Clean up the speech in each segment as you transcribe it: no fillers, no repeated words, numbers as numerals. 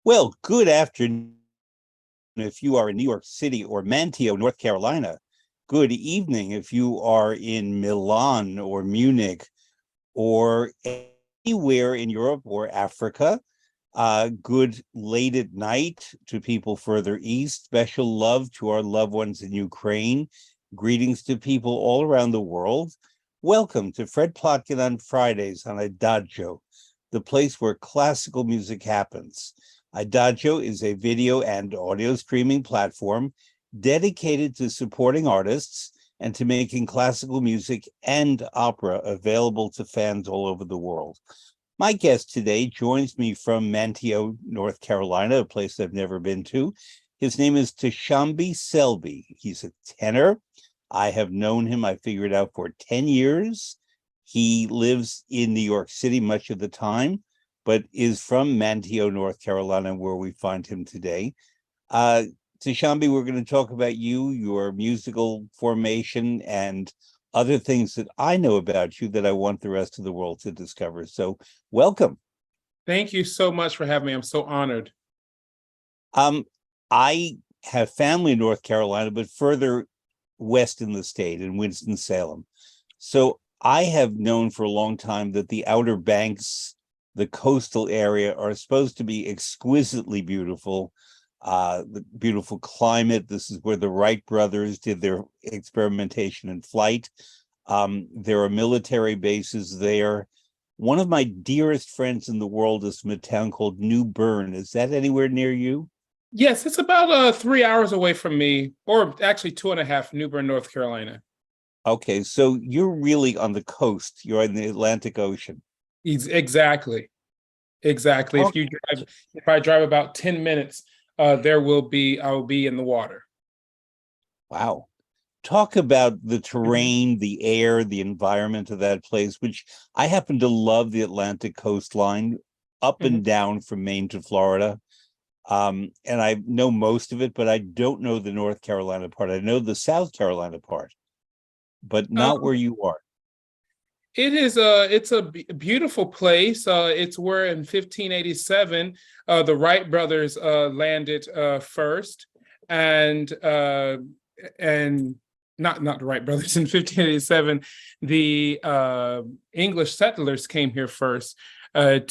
Well, good afternoon if you are in New York City or Manteo, North Carolina. Good evening if you are in Milan or Munich or anywhere in Europe or Africa. Good late at night to people further east. Special love to our loved ones in Ukraine. Greetings to people all around the world. Welcome to Fred Plotkin on Fridays on Adagio, the place where classical music happens. Adagio is a video and audio streaming platform dedicated to supporting artists and to making classical music and opera available to fans all over the world. My guest today joins me from Manteo, North Carolina, a place I've never been to. His name is Tshombe Selby. He's a tenor. I have known him, I figured out, for 10 years. He lives in New York City much of the time, but is from Manteo, North Carolina, where we find him today. Tshombe, we're going to talk about you, your musical formation, and other things that I know about you that I want the rest of the world to discover. So welcome. Thank you so much for having me. I'm so honored. I have family in North Carolina, but further west in the state, in Winston-Salem. So I have known for a long time that the Outer Banks, the coastal area, are supposed to be exquisitely beautiful. The beautiful climate. This is where the Wright brothers did their experimentation in flight. There are military bases there. One of my dearest friends in the world is from a town called New Bern. Is that anywhere near you? Yes, it's about 3 hours away from me, or actually 2.5, New Bern, North Carolina. Okay, so you're really on the coast. You're in the Atlantic Ocean. Exactly. Okay. If I drive about 10 minutes, I will be in the water. Wow. Talk about the terrain, the air, the environment of that place, which I happen to love the Atlantic coastline up and down from Maine to Florida. And I know most of it, but I don't know the North Carolina part. I know the South Carolina part, but not where you are. It's a beautiful place. It's where in 1587 the Wright brothers landed first, and not the Wright brothers. In 1587 the English settlers came here first to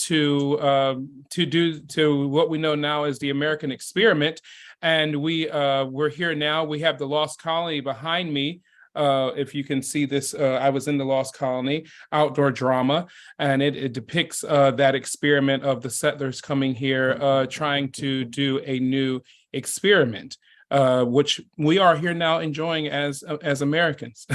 do what we know now as the American experiment, and we're here now. We have the Lost Colony behind me. If you can see this, I was in the Lost Colony, outdoor drama, and it depicts that experiment of the settlers coming here, trying to do a new experiment, which we are here now enjoying as Americans.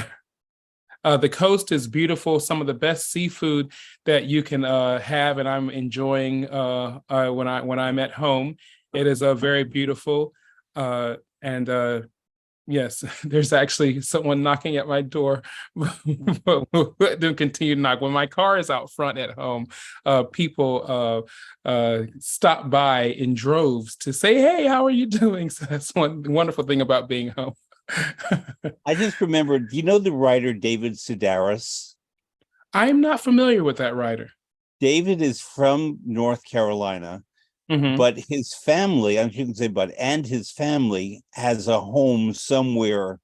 The coast is beautiful, some of the best seafood that you can have, and I'm enjoying when I'm at home. It is very beautiful, and yes, there's actually someone knocking at my door, but we'll continue to knock. When my car is out front at home, people stop by in droves to say, "Hey, how are you doing?" So that's one wonderful thing about being home. I just remembered, do you know the writer David Sedaris? I'm not familiar with that writer. David is from North Carolina. But his family, I shouldn't say but, and his family has a home somewhere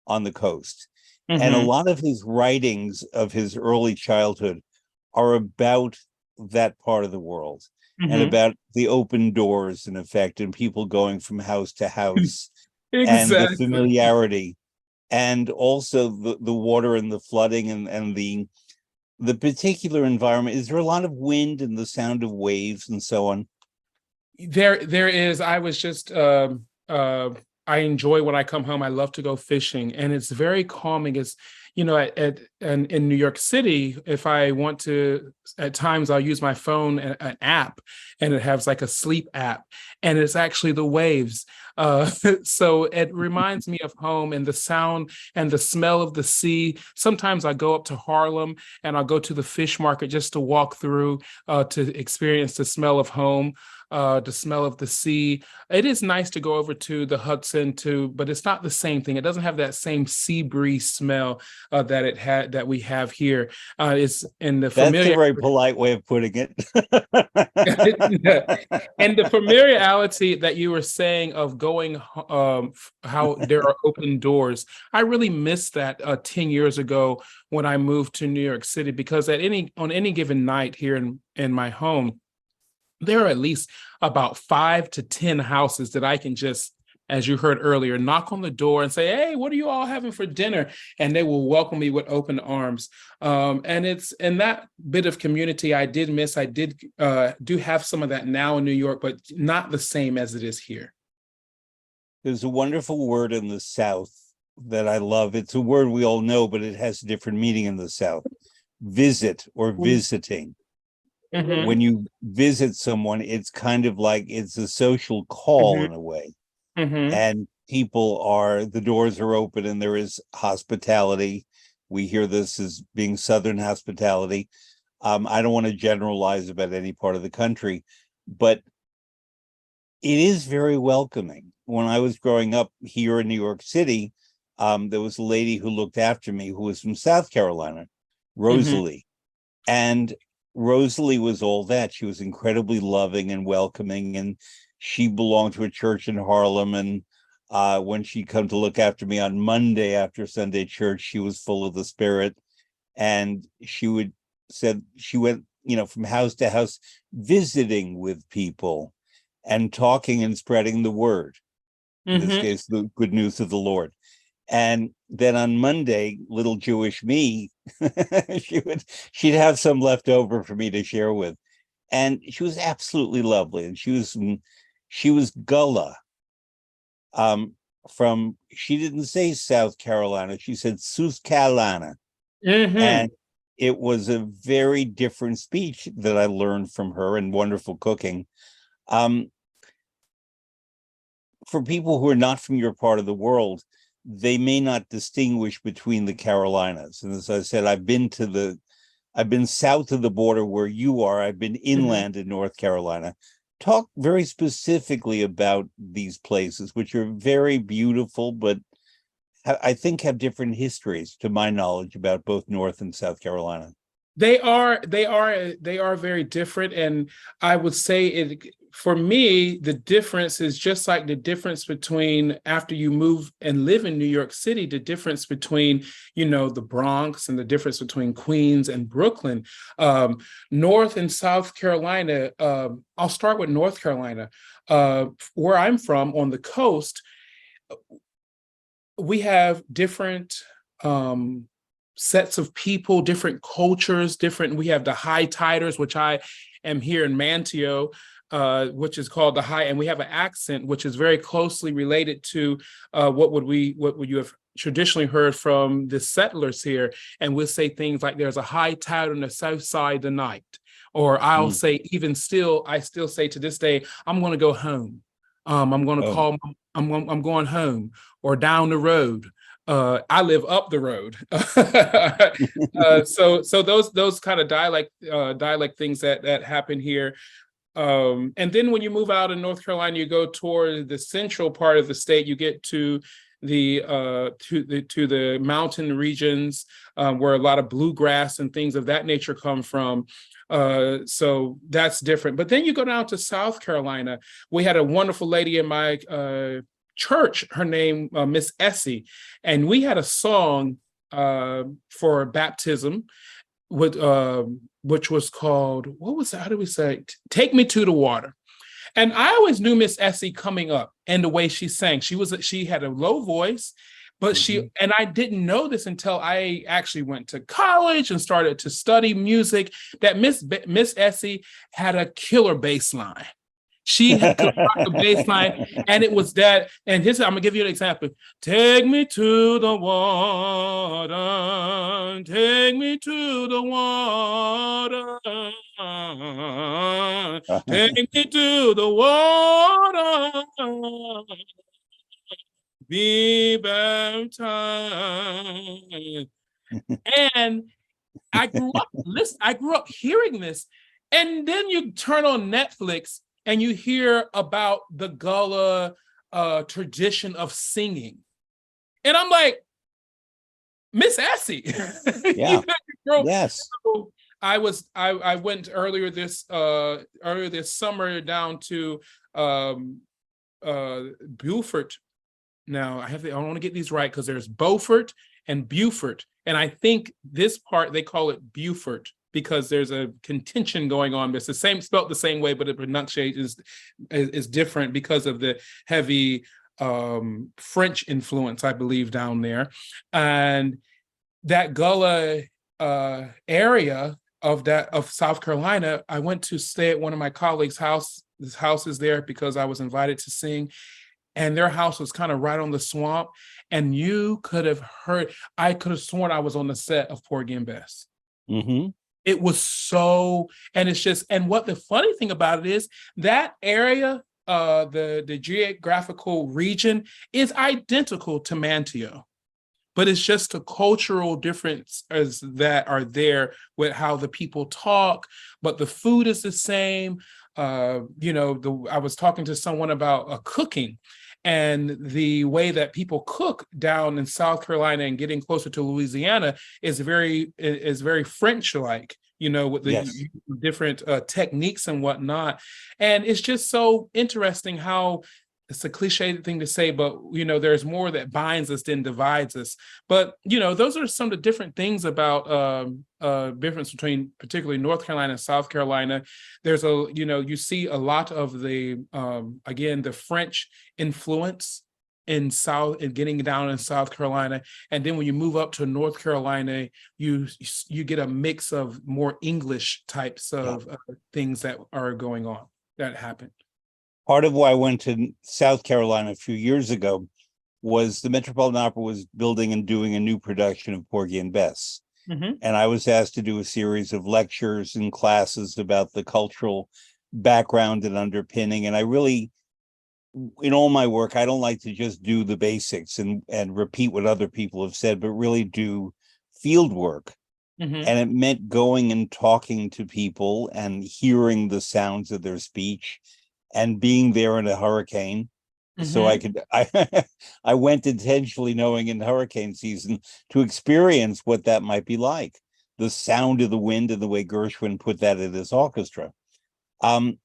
on the coast. And a lot of his writings of his early childhood are about that part of the world and about the open doors, in effect, and people going from house to house and the familiarity, and also the water and the flooding and the particular environment. Is there a lot of wind and the sound of waves and so on? There is. I was just I enjoy when I come home. I love to go fishing, and it's very calming. It's, you know, in New York City, if I want to, at times I'll use my phone, an app, and it has like a sleep app, and it's actually the waves. So it reminds me of home and the sound and the smell of the sea. Sometimes I go up to Harlem and I'll go to the fish market just to walk through to experience the smell of home. The smell of the sea. It is nice to go over to the Hudson too, but it's not the same thing. It doesn't have that same sea breeze smell that that we have here. Is in the That's a familiar very polite way of putting it. and the familiarity that you were saying of going, how there are open doors. I really missed that 10 years ago when I moved to New York City, because on any given night here in my home, there are at least about 5 to 10 houses that I can just, as you heard earlier, knock on the door and say, "Hey, what are you all having for dinner?" And they will welcome me with open arms. And it's in that bit of community I did miss. I do have some of that now in New York, but not the same as it is here. There's a wonderful word in the South that I love. It's a word we all know, but it has a different meaning in the South. Visit or visiting. Mhm. When you visit someone, it's kind of like it's a social call Mhm. in a way. Mhm. And the doors are open and there is hospitality. We hear this as being Southern hospitality. I don't want to generalize about any part of the country, but it is very welcoming. When I was growing up here in New York City, there was a lady who looked after me who was from South Carolina, Mhm. Rosalie. And Rosalie was all that. She was incredibly loving and welcoming, and she belonged to a church in Harlem. And when she'd come to look after me on Monday after Sunday church, she was full of the Spirit. And she went, from house to house, visiting with people and talking and spreading the word. In this Mhm. case, the good news of the Lord. And then on Monday, little Jewish me, she'd have some left over for me to share with. And she was absolutely lovely. And she was Gullah. She didn't say South Carolina, she said South Carolina. Mhm. And it was a very different speech that I learned from her, and wonderful cooking. Um, for people who are not from your part of the world, they may not distinguish between the Carolinas. And as I said, I've been south of the border where you are. I've been Mhm. inland in North Carolina. Talk very specifically about these places, which are very beautiful, but I think have different histories, to my knowledge, about both North and South Carolina. They are very different. And I would say for me, the difference is just like the difference between, after you move and live in New York City, the difference between, the Bronx, and the difference between Queens and Brooklyn. Um, North and South Carolina, I'll start with North Carolina. Where I'm from on the coast, we have different sets of people, different cultures, we have the high tiders, which I am here in Manteo, which is called the high, and we have an accent which is very closely related to what would you have traditionally heard from the settlers here. And we'll say things like, "There's a high tide on the south side tonight." Or I'll Mm. say, I still say to this day, "I'm going to go home. I'm going to Oh. call, I'm going home," or "down the road." I live up the road. So those kind of dialect things that happen here. And then when you move out of North Carolina, you go toward the central part of the state, you get to the mountain regions, where a lot of bluegrass and things of that nature come from. So that's different. But then you go down to South Carolina. We had a wonderful lady in my church, her name Miss Essie, and we had a song for baptism with which was called, what was that? How do we say? "Take Me to the Water." And I always knew Miss Essie coming up and the way she sang. She had a low voice, but Mhm. and I didn't know this until I actually went to college and started to study music, that Miss Essie had a killer bass line. She could rock a bass line, and it was that. And I'm gonna give you an example. "Take me to the water, take me to the water, take me to the water, be baptized." And I grew up hearing this. And then you turn on Netflix and you hear about the Gullah tradition of singing. And I'm like, Miss Assy. Yeah. Bro, Yes. so I went earlier this summer down to Beaufort. Now I want to get these right because there's Beaufort and Beaufort, and I think this part they call it Beaufort because there's a contention going on. It's the same, spelt the same way, but the pronunciation is different because of the heavy French influence, I believe, down there. And that Gullah area of South Carolina, I went to stay at one of my colleagues' house. His house is there because I was invited to sing, and their house was kind of right on the swamp. And you could have heard, I could have sworn I was on the set of Porgy and Bess. Mm-hmm. It was so, and it's just, and what the funny thing about it is that area, the geographical region is identical to Manteo, but it's just the cultural differences that are there with how the people talk, but the food is the same. I was talking to someone about cooking, and the way that people cook down in South Carolina and getting closer to Louisiana is very French-like, with the Yes. different techniques and whatnot. And it's just so interesting how it's a cliche thing to say, but there's more that binds us than divides us. But those are some of the different things about difference between particularly North Carolina and South Carolina. There's you see a lot of the again, the French influence in getting down in South Carolina, and then when you move up to North Carolina, you get a mix of more English types of things that are going on that happen. Part of why I went to South Carolina a few years ago was the Metropolitan Opera was building and doing a new production of Porgy and Bess. Mm-hmm. And I was asked to do a series of lectures and classes about the cultural background and underpinning. And I really, in all my work, I don't like to just do the basics and repeat what other people have said, but really do field work. Mm-hmm. And it meant going and talking to people and hearing the sounds of their speech and being there in a hurricane. Mm-hmm. So I went intentionally knowing in hurricane season to experience what that might be like, the sound of the wind and the way Gershwin put that in his orchestra. And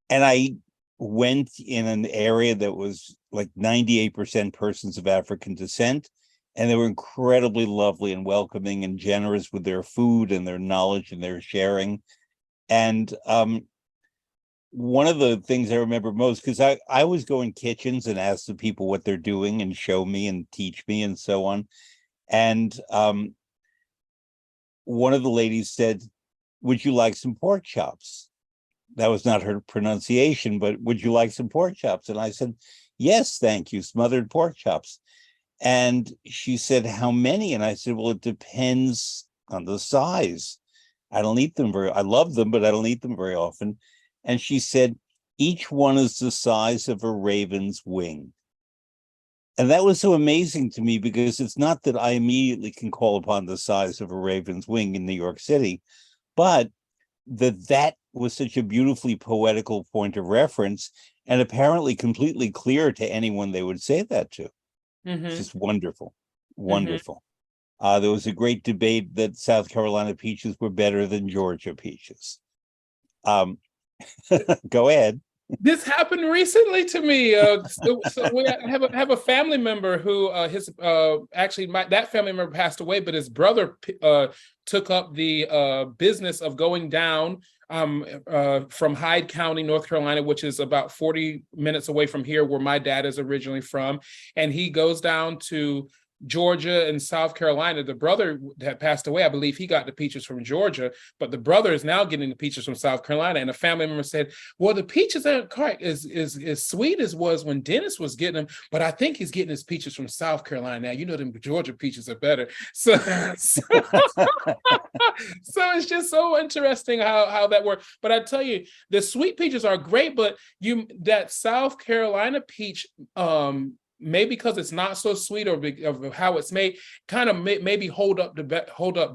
I went in an area that was like 98% persons of African descent, and they were incredibly lovely and welcoming and generous with their food and their knowledge and their sharing. And one of the things I remember most, because I was going kitchens and ask the people what they're doing and show me and teach me and so on. And one of the ladies said, "Would you like some pork chops?" That was not her pronunciation, but "Would you like some pork chops?" And I said, "Yes, thank you, smothered pork chops." And she said, "How many?" And I said, "Well, it depends on the size. I don't eat them I love them, but I don't eat them very often." And she said, "Each one is the size of a raven's wing." And that was so amazing to me because it's not that I immediately can call upon the size of a raven's wing in New York City, but that was such a beautifully poetical point of reference and apparently completely clear to anyone they would say that to. Mm-hmm. It's just wonderful, Mm-hmm. wonderful. There was a great debate that South Carolina peaches were better than Georgia peaches. Go ahead. This happened recently to me. So we have a family member who that family member passed away, but his brother took up the business of going down from Hyde County, North Carolina, which is about 40 minutes away from here, where my dad is originally from, and he goes down to Georgia and South Carolina. The brother that passed away, I believe he got the peaches from Georgia, but the brother is now getting the peaches from South Carolina. And a family member said, "Well, the peaches aren't quite as sweet as was when Dennis was getting them, but I think he's getting his peaches from South Carolina now. Them Georgia peaches are better." So it's just so interesting how that works. But I tell you, the sweet peaches are great, but that South Carolina peach, maybe because it's not so sweet or of how it's made, kind of maybe hold up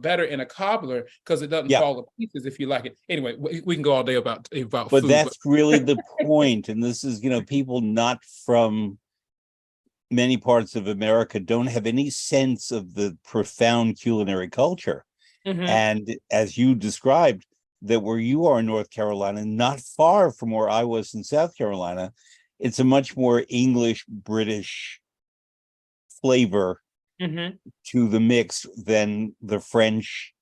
better in a cobbler because it doesn't fall to pieces if you like it. Anyway, we can go all day about but food. That's really the point. And this is, people not from many parts of America don't have any sense of the profound culinary culture. Mhm. And as you described, that where you are in North Carolina, not far from where I was in South Carolina, it's a much more English British flavor Mhm. to the mix than the French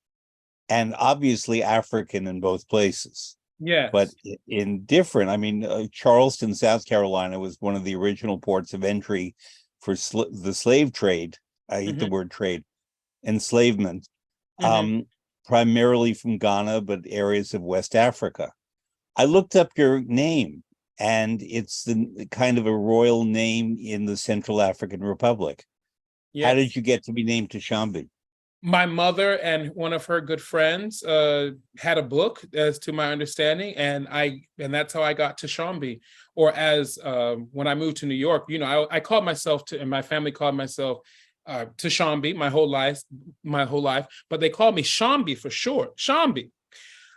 and obviously African in both places. But Yes. in different, I mean, Charleston, South Carolina was one of the original ports of entry for the slave trade. I hate the Mhm. word trade, enslavement, Mhm. um, primarily from Ghana, but areas of West Africa. I looked up your name, and it's the kind of a royal name in the Central African Republic. How did Yes. you get to be named Tshombe? My mother and one of her good friends had a book, as to my understanding, and that's how I got to Tshombe. Or as when I moved to New York, I called myself to, and my family called myself Tshombe my whole life, but they called me Tshombe for short, Tshombe.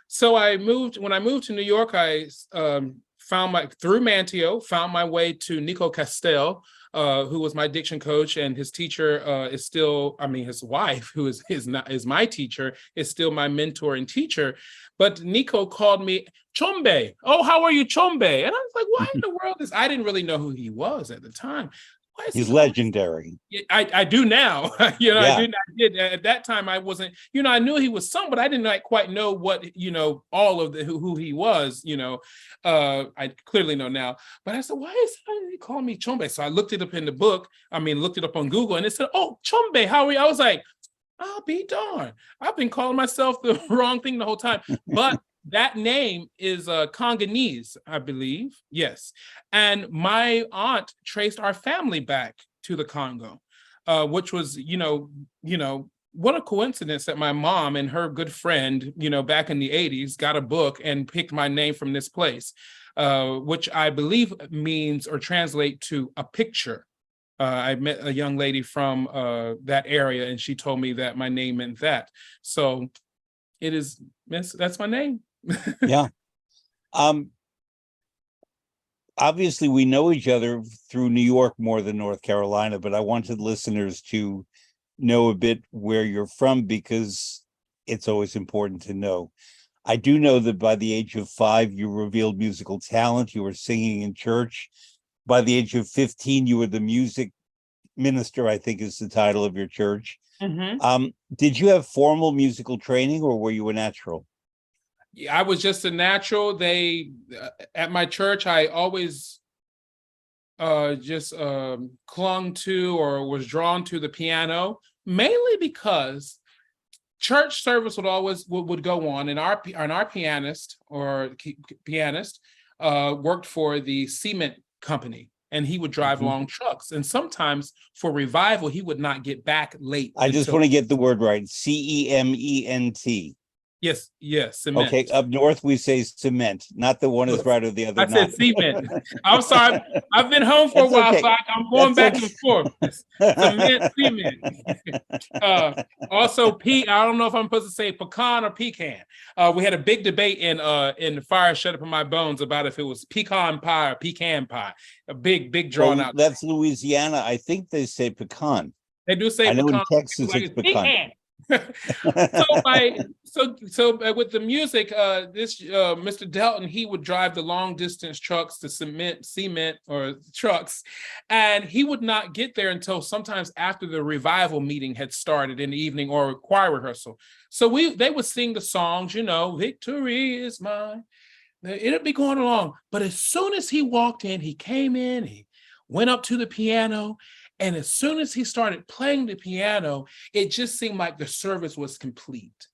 So when I moved to New York, I through Manteo, found my way to Nico Castell, who was my diction coach, and his teacher is still, I mean, his wife, who is my teacher, is still my mentor and teacher. But Nico called me Tshombe. Oh, how are you, Tshombe? And I was like, why in the world I didn't really know who he was at the time. Why is he He's calling me? legendary. I do now. Yeah. I did at that time. I wasn't, I knew he was some, but I didn't like quite know what, all of who he was, I clearly know now. But I said, why is he calling me Tshombe? So I looked it up in the book. I mean, looked it up on Google, and it said, oh, Tshombe, how are you? I was like, I'll be darned. I've been calling myself the wrong thing the whole time. But that name is Congolese, I believe. Yes. And my aunt traced our family back to the Congo, which was, what a coincidence that my mom and her good friend, back in the 80s, got a book and picked my name from this place, which I believe means or translate to a picture. I met a young lady from that area, and she told me that my name meant that. So that's my name. Yeah. Um, Obviously we know each other through New York more than North Carolina, but I wanted listeners to know a bit where you're from because it's always important to know. I do know that by the age of 5, you revealed musical talent. You were singing in church. By the age of 15, you were the music minister, I think is the title of your church. Mhm. Did you have formal musical training or were you a natural? I was just a natural. At my church, I always just clung to or was drawn to the piano, mainly because church service would go on, and our pianist worked for the cement company, and he would drive Mhm. long trucks, and sometimes for revival he would not get back late I just until. want to get the word right. Cement. Yes, Okay, cement. up north we say cement, not the one is right or the other I not. said cement. I'm sorry. I've been home for a That's while, so okay. I'm going That's back okay. and forth. Cement, cement. uh, also, I don't know if I'm supposed to say pecan or pecan. We had a big debate in the Fire Shut Up in My Bones about if it was pecan pie or pecan pie. A big drawn Well, out. that's Louisiana. I think they say pecan. They do say I know in pecan. People Texas like it's it's pecan. pecan. With the music, this Mr. Delton, he would drive the long distance trucks to cement or trucks, and he would not get there until sometimes after the revival meeting had started in the evening or choir rehearsal. So they would sing the songs, victory is mine. It'd be going along, but as soon as he walked in, he came in, he went up to the piano, and as soon as he started playing the piano, it just seemed like the service was complete.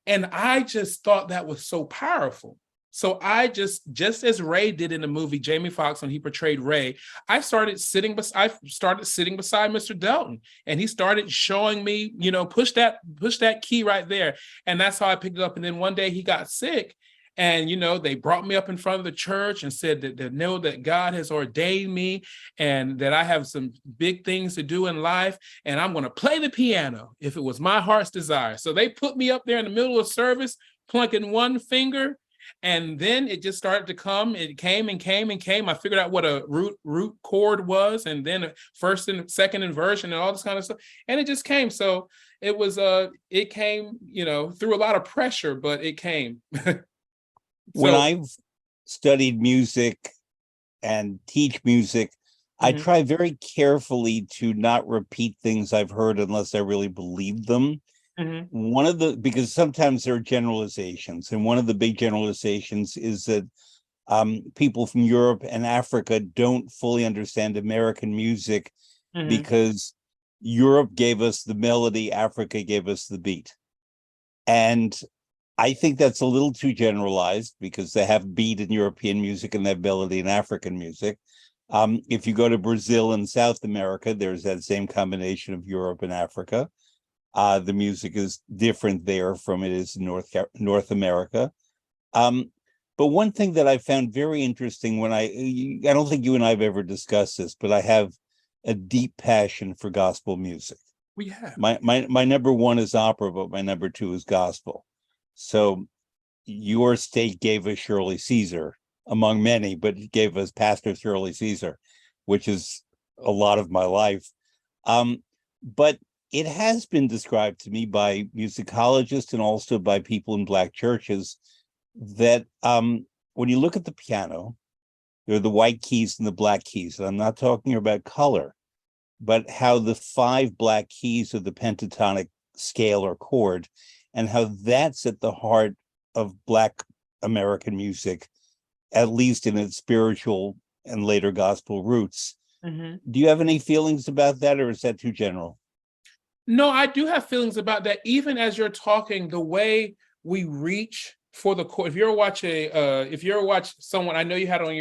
And I just thought that was so powerful. So just as Ray did in the movie Jamie Foxx when he portrayed Ray, I started sitting beside Mr. Delton, and he started showing me, push that key right there, and that's how I picked it up. And then one day he got sick, and they brought me up in front of the church and said that they know that God has ordained me and that I have some big things to do in life, and I'm going to play the piano if it was my heart's desire. So they put me up there in the middle of service, plunking one finger, And then it just started to come. It came and came and came. I figured out what a root chord was, and then first and second inversion and all this kind of stuff. And it just came. So it came, through a lot of pressure, but it came. When I've studied music and teach music, I try very carefully to not repeat things I've heard unless I really believe them. Because sometimes there are generalizations, and one of the big generalizations is that people from Europe and Africa don't fully understand American music because Europe gave us the melody, Africa gave us the beat. And I think that's a little too generalized, because they have beat in European music and they have melody in African music. If you go to Brazil and South America, there's that same combination of Europe and Africa. The music is different there from it is in North America. But one thing that I found very interesting when I don't think you and I have ever discussed this, but I have a deep passion for gospel music. We have. My number one is opera, but my number two is gospel. So your state gave us Shirley Caesar, among many, but it gave us Pastor Shirley Caesar, which is a lot of my life. But it has been described to me by musicologists and also by people in Black churches that when you look at the piano, there are the white keys and the black keys. And I'm not talking about color, but how the 5 black keys of the pentatonic scale or chord, and how that's at the heart of Black American music, at least in its spiritual and later gospel roots. Do you have any feelings about that, or is that too general? No, I do have feelings about that. Even as you're talking, the way we reach for the chord. If you ever watch someone, I know you had on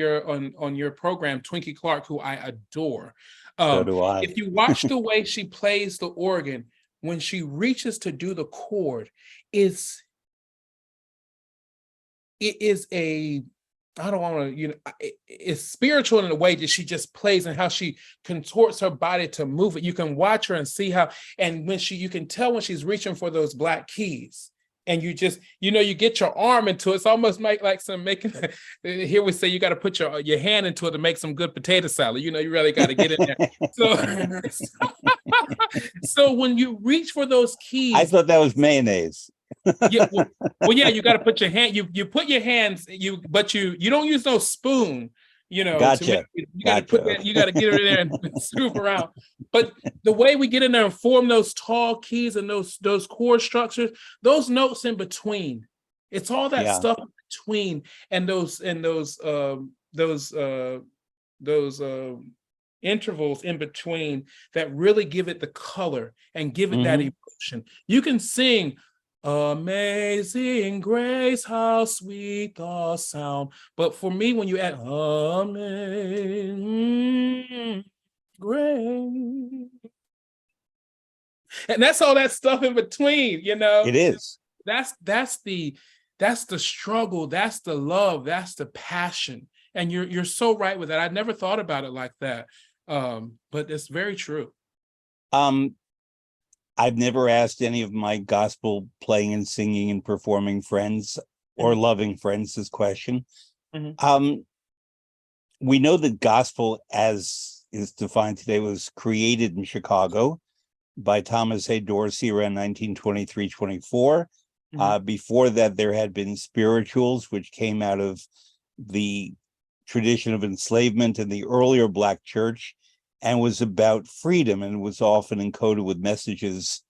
your program, Twinkie Clark, who I adore. So do I. If you watch the way she plays the organ, when she reaches to do the chord, it is a, I don't want to, it's spiritual in the way that she just plays and how she contorts her body to move it. You can watch her and see how, and you can tell when she's reaching for those black keys. And you just, you get your arm into it. It's almost like some making, here we say you got to put your hand into it to make some good potato salad. You really got to get in there. So when you reach for those keys. I thought that was mayonnaise. Yeah, yeah, you got to put your hand, you put your hands, but you don't use no spoon. Gotcha. You got to put that, you got to get it in there and scoop around. But the way we get in there and form those tall keys and those chord structures, those notes in between, it's all that stuff in between, and those intervals in between that really give it the color and give it that emotion. You can sing Amazing Grace, how sweet the sound. But for me, when you add Amazing Grace, and that's all that stuff in between, It is. That's the struggle, that's the love, that's the passion. And you're so right with that. I never thought about it like that. But it's very true. I've never asked any of my gospel playing and singing and performing friends or loving friends this question. We know that gospel, as is defined today, was created in Chicago by Thomas A. Dorsey around 1923-24. Before that, there had been spirituals, which came out of the tradition of enslavement in the earlier Black church, and was about freedom, and was often encoded with messages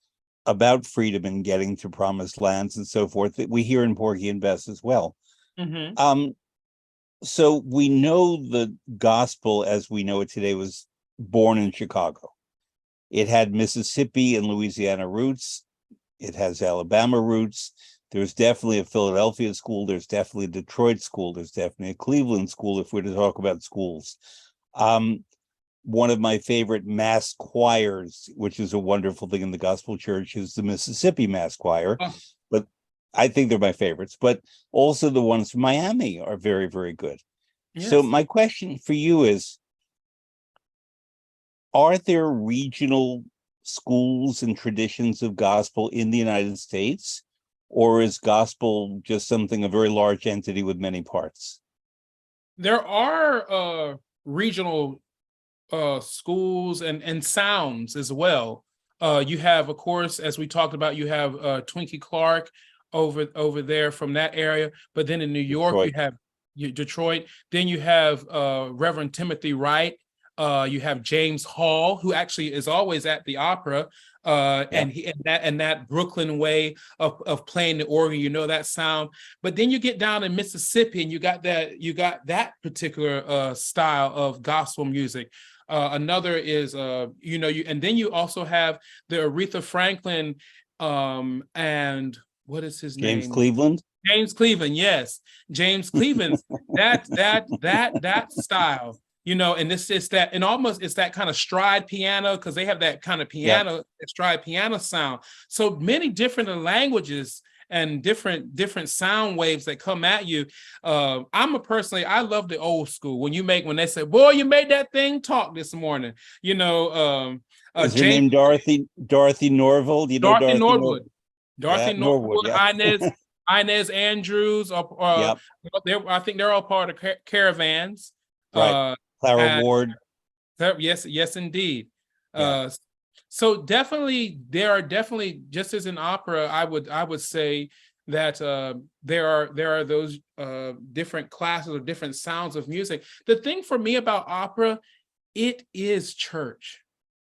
about freedom and getting to promised lands and so forth that we hear in Porgy and Bess as well. So we know the gospel as we know it today was born in Chicago. It had Mississippi and Louisiana roots. It has Alabama roots. There's definitely a Philadelphia school. There's definitely a Detroit school. There's definitely a Cleveland school, if we're to talk about schools. One of my favorite mass choirs, which is a wonderful thing in the gospel church, is the Mississippi Mass Choir. But I think they're my favorites. But also the ones from Miami are very, very good. Yes. So my question for you is, are there regional schools and traditions of gospel in the United States? or is gospel just something, a very large entity with many parts? There are regional schools and sounds as well. You have, of course, as we talked about, you have Twinkie Clark over there from that area. But then in New York, Detroit. you have Detroit. Then you have Reverend Timothy Wright. You have James Hall, who actually is always at the opera. And that Brooklyn way of playing the organ, you know that sound. But then you get down in Mississippi, and you got that particular style of gospel music. Another is and then you also have the Aretha Franklin and what is his James name? Cleveland. James Cleveland, yes, James Cleveland. that style, and this is that, and almost it's that kind of stride piano, because they have that kind of piano, stride piano sound. So many different languages and different sound waves that come at you. I love the old school. When they say, "Boy, you made that thing talk this morning," Is her name Dorothy Norville? Do you know Dorothy Dorothy Norwood. Yeah, Norwood, Inez Andrews, I think they're all part of caravans. Right. Clara Ward. Yes, indeed. Yeah. So definitely, there are definitely, just as in opera, I would say that there are those different classes or different sounds of music. The thing for me about opera, it is church.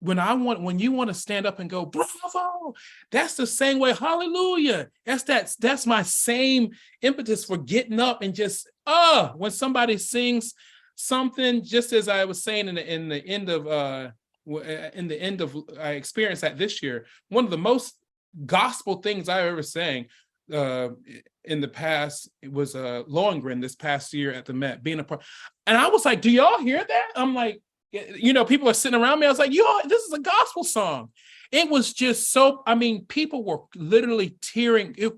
When you want to stand up and go, bravo, that's the same way, hallelujah. That's my same impetus for getting up and just when somebody sings something, just as I was saying in the end of I experienced that this year. One of the most gospel things I ever sang in the past, it was Lohengrin this past year at the Met, being a part. And I was like, do y'all hear that? I'm like, people are sitting around me. I was like, this is a gospel song. It was just so, people were literally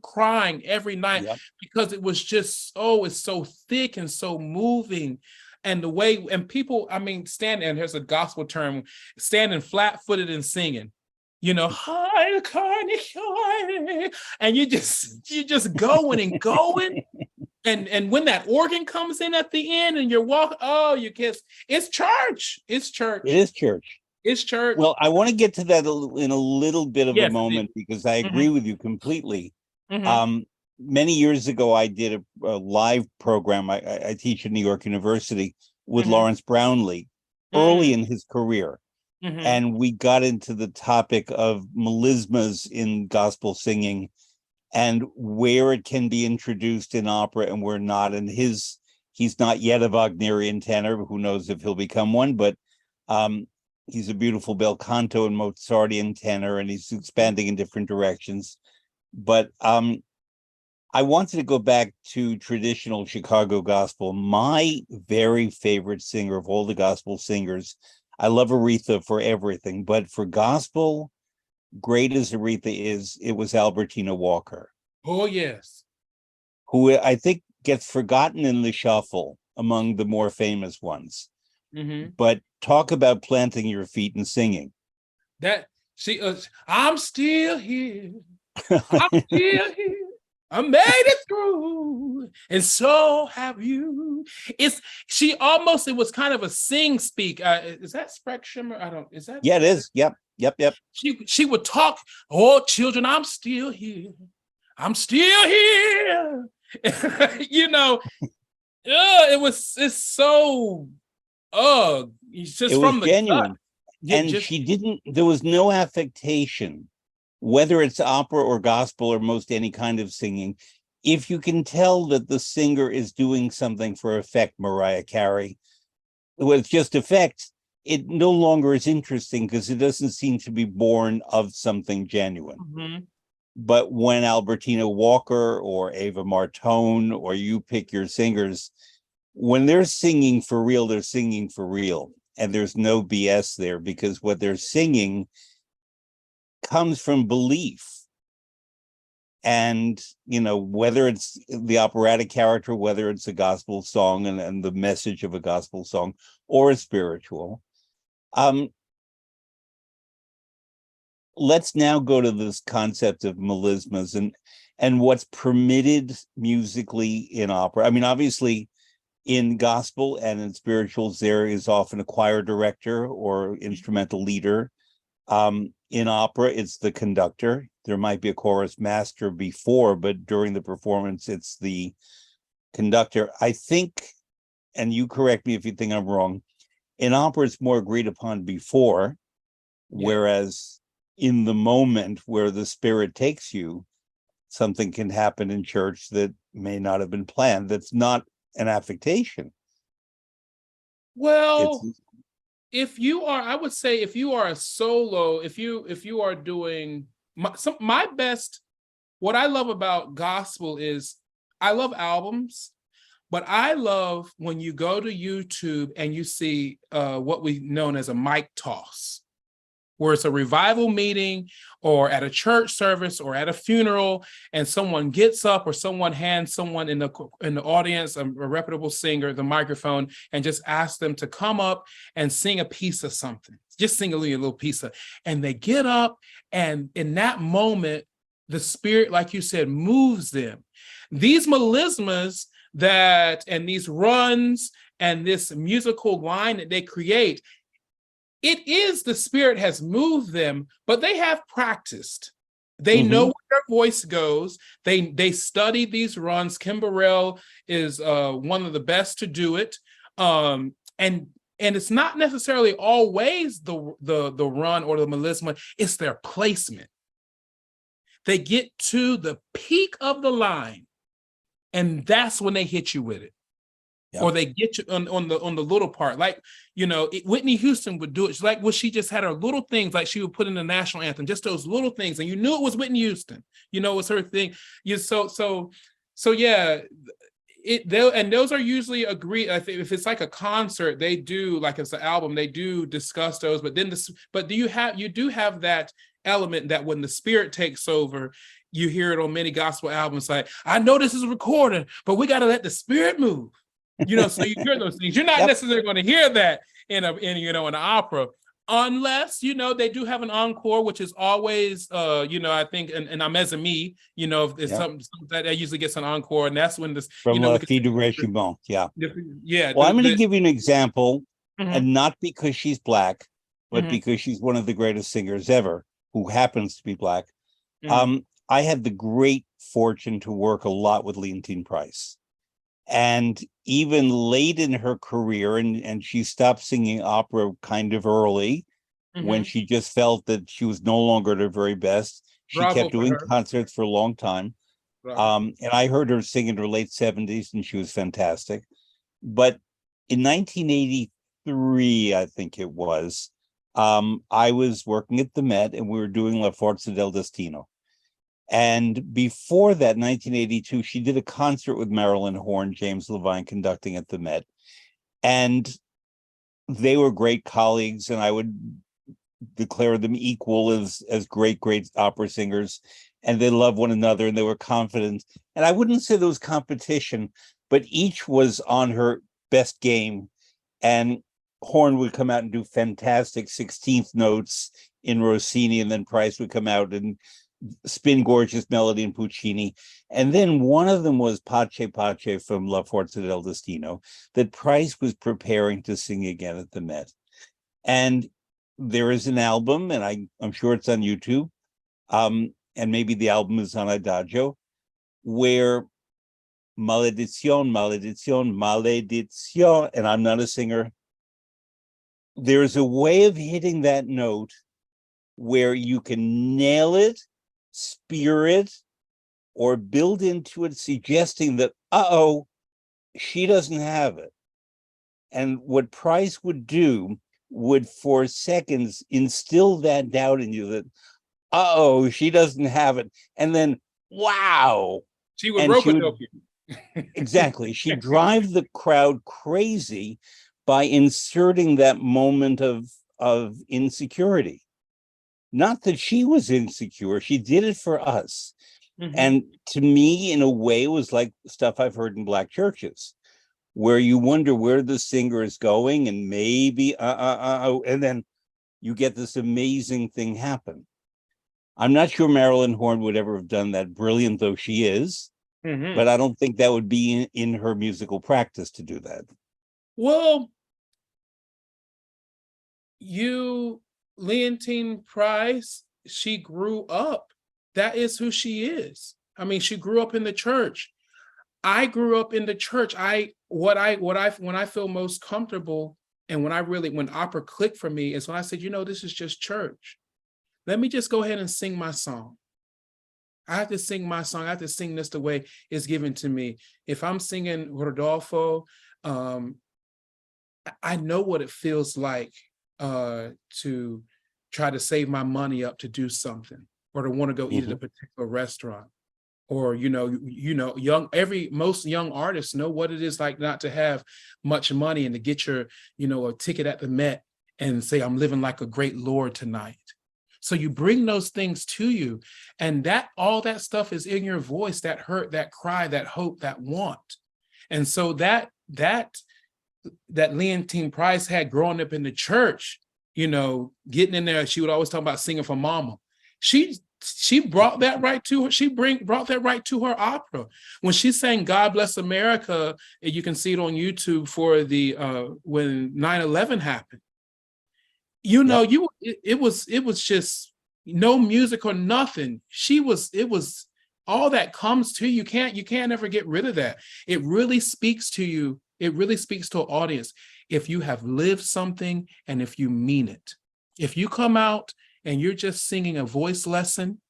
crying every night because it was just, it's so thick and so moving. And the way, and people, standing, and there's a gospel term, standing flat-footed and singing, hi, carne, and you just going and going. And when that organ comes in at the end and you're walking, you kiss. It's church. It's church. It is church. It's church. Well, I want to get to that in a little bit of a moment, because I agree with you completely. Many years ago, I did a live program. I teach at New York University with Lawrence Brownlee early in his career. And we got into the topic of melismas in gospel singing and where it can be introduced in opera and where not. And he's not yet a Wagnerian tenor. Who knows if he'll become one, but he's a beautiful bel canto and Mozartian tenor, and he's expanding in different directions. But I wanted to go back to traditional Chicago gospel. My very favorite singer of all the gospel singers, I love Aretha for everything, but for gospel, great as Aretha is, it was Albertina Walker. Oh, yes. Who I think gets forgotten in the shuffle among the more famous ones. But talk about planting your feet and singing. I'm still here. I'm still here. I made it through, and so have you. It was kind of a sing speak. Is that Spreck Shimmer? Yeah, it is. Yep. She would talk, oh, children, I'm still here. I'm still here. It's so, it's just it from was the genuine. gut. And there was no affectation, whether it's opera or gospel or most any kind of singing. If you can tell that the singer is doing something for effect, Mariah Carey, with just effect, it no longer is interesting because it doesn't seem to be born of something genuine. But when Albertina Walker or Ava Martone, or you pick your singers, when they're singing for real, they're singing for real. And there's no BS there, because what they're singing comes from belief. And, whether it's the operatic character, whether it's a gospel song and the message of a gospel song, or a spiritual. Let's now go to this concept of melismas. and what's permitted musically in opera. I mean, obviously, in gospel and in spirituals, there is often a choir director or instrumental leader. In opera, it's the conductor. There might be a chorus master before, but during the performance, it's the conductor. I think, and you correct me if you think I'm wrong, in opera, it's more agreed upon before, whereas in the moment where the spirit takes you, something can happen in church that may not have been planned. That's not an affectation. Well, if you are, I would say, if you are a solo, if you are doing my best, what I love about gospel is I love albums, but I love when you go to YouTube and you see what we known as a mic toss, where it's a revival meeting or at a church service or at a funeral, and someone gets up or someone hands someone in the audience, a reputable singer, the microphone, and just asks them to come up and sing a piece of something. Just sing a little piece of, and they get up, and in that moment, the spirit, like you said, moves them. These melismas and these runs and this musical line that they create, it is the spirit has moved them, but they have practiced. They know where their voice goes. They study these runs. Kim Burrell is one of the best to do it. And it's not necessarily always the run or the melisma, it's their placement. They get to the peak of the line, and that's when they hit you with it. Yep. Or they get you on the little part, like, Whitney Houston would do it. She's like, well, she just had her little things, like she would put in the national anthem, just those little things, and you knew it was Whitney Houston. It was her thing. So yeah, and those are usually agreed. I think if it's like a concert, they do, like it's an album, they do discuss those. But then you do have that element that when the spirit takes over, you hear it on many gospel albums. Like, I know this is a recording, but we got to let the spirit move. So you hear those things. You're not necessarily going to hear that in an opera, unless they do have an encore, which is always I think in Amezami, if there's something that usually gets an encore, and that's when this from La Fille de Richemont. Yeah. Well, I'm going to give you an example, and not because she's Black, but because she's one of the greatest singers ever, who happens to be Black. I had the great fortune to work a lot with Leontine Price. And even late in her career, and she stopped singing opera kind of early, when she just felt that she was no longer at her very best. She kept doing concerts for a long time. And I heard her sing in her late 70s, and she was fantastic. But in 1983, I think it was, I was working at the Met, and we were doing La Forza del Destino. And before that, 1982, she did a concert with Marilyn Horne, James Levine conducting at the Met. And they were great colleagues, and I would declare them equal as great opera singers. And they loved one another, and they were confident. And I wouldn't say there was competition, but each was on her best game. And Horne would come out and do fantastic 16th notes in Rossini, and then Price would come out and spin gorgeous melody in Puccini. And then one of them was Pace Pace from La Forza del Destino that Price was preparing to sing again at the Met. And there is an album, and I'm sure it's on YouTube, and maybe the album is on Adagio, where Maledizione, Maledizione, Maledizione, and I'm not a singer, there's a way of hitting that note where you can nail it, spear it, or build into it, suggesting that, she doesn't have it. And what Price would do would, for seconds, instill that doubt in you that, she doesn't have it. And then, wow. She would rope-a-dope you. Exactly. She'd drive the crowd crazy by inserting that moment of insecurity. Not that she was insecure, she did it for us. And to me, in a way, it was like stuff I've heard in Black churches, where you wonder where the singer is going, and maybe, and then you get this amazing thing happen. I'm not sure Marilyn Horne would ever have done that, brilliant though she is, Mhm. but I don't think that would be in her musical practice to do that. Well, you, Leontine Price, she grew up. That is who she is. I mean, she grew up in the church. I grew up in the church. When I feel most comfortable and when opera clicked for me is when I said, this is just church. Let me just go ahead and sing my song. I have to sing my song. I have to sing this the way it's given to me. If I'm singing Rodolfo, um, I know what it feels like to try to save my money up to do something or to want to go eat at a particular restaurant. Or most young artists know what it is like not to have much money and to get your a ticket at the Met and say I'm living like a great lord tonight. So you bring those things to you, and that all that stuff is in your voice, that hurt, that cry, that hope, that want. And so that Leontine Price had growing up in the church, getting in there, she would always talk about singing for mama. She brought that right to her. Brought that right to her opera when she sang "God Bless America." And you can see it on YouTube for the when 9/11 happened. Yep. It was just no music or nothing. It was all that comes to you. You can't ever get rid of that. It really speaks to you. It really speaks to an audience if you have lived something and if you mean it. If you come out and you're just singing a voice lesson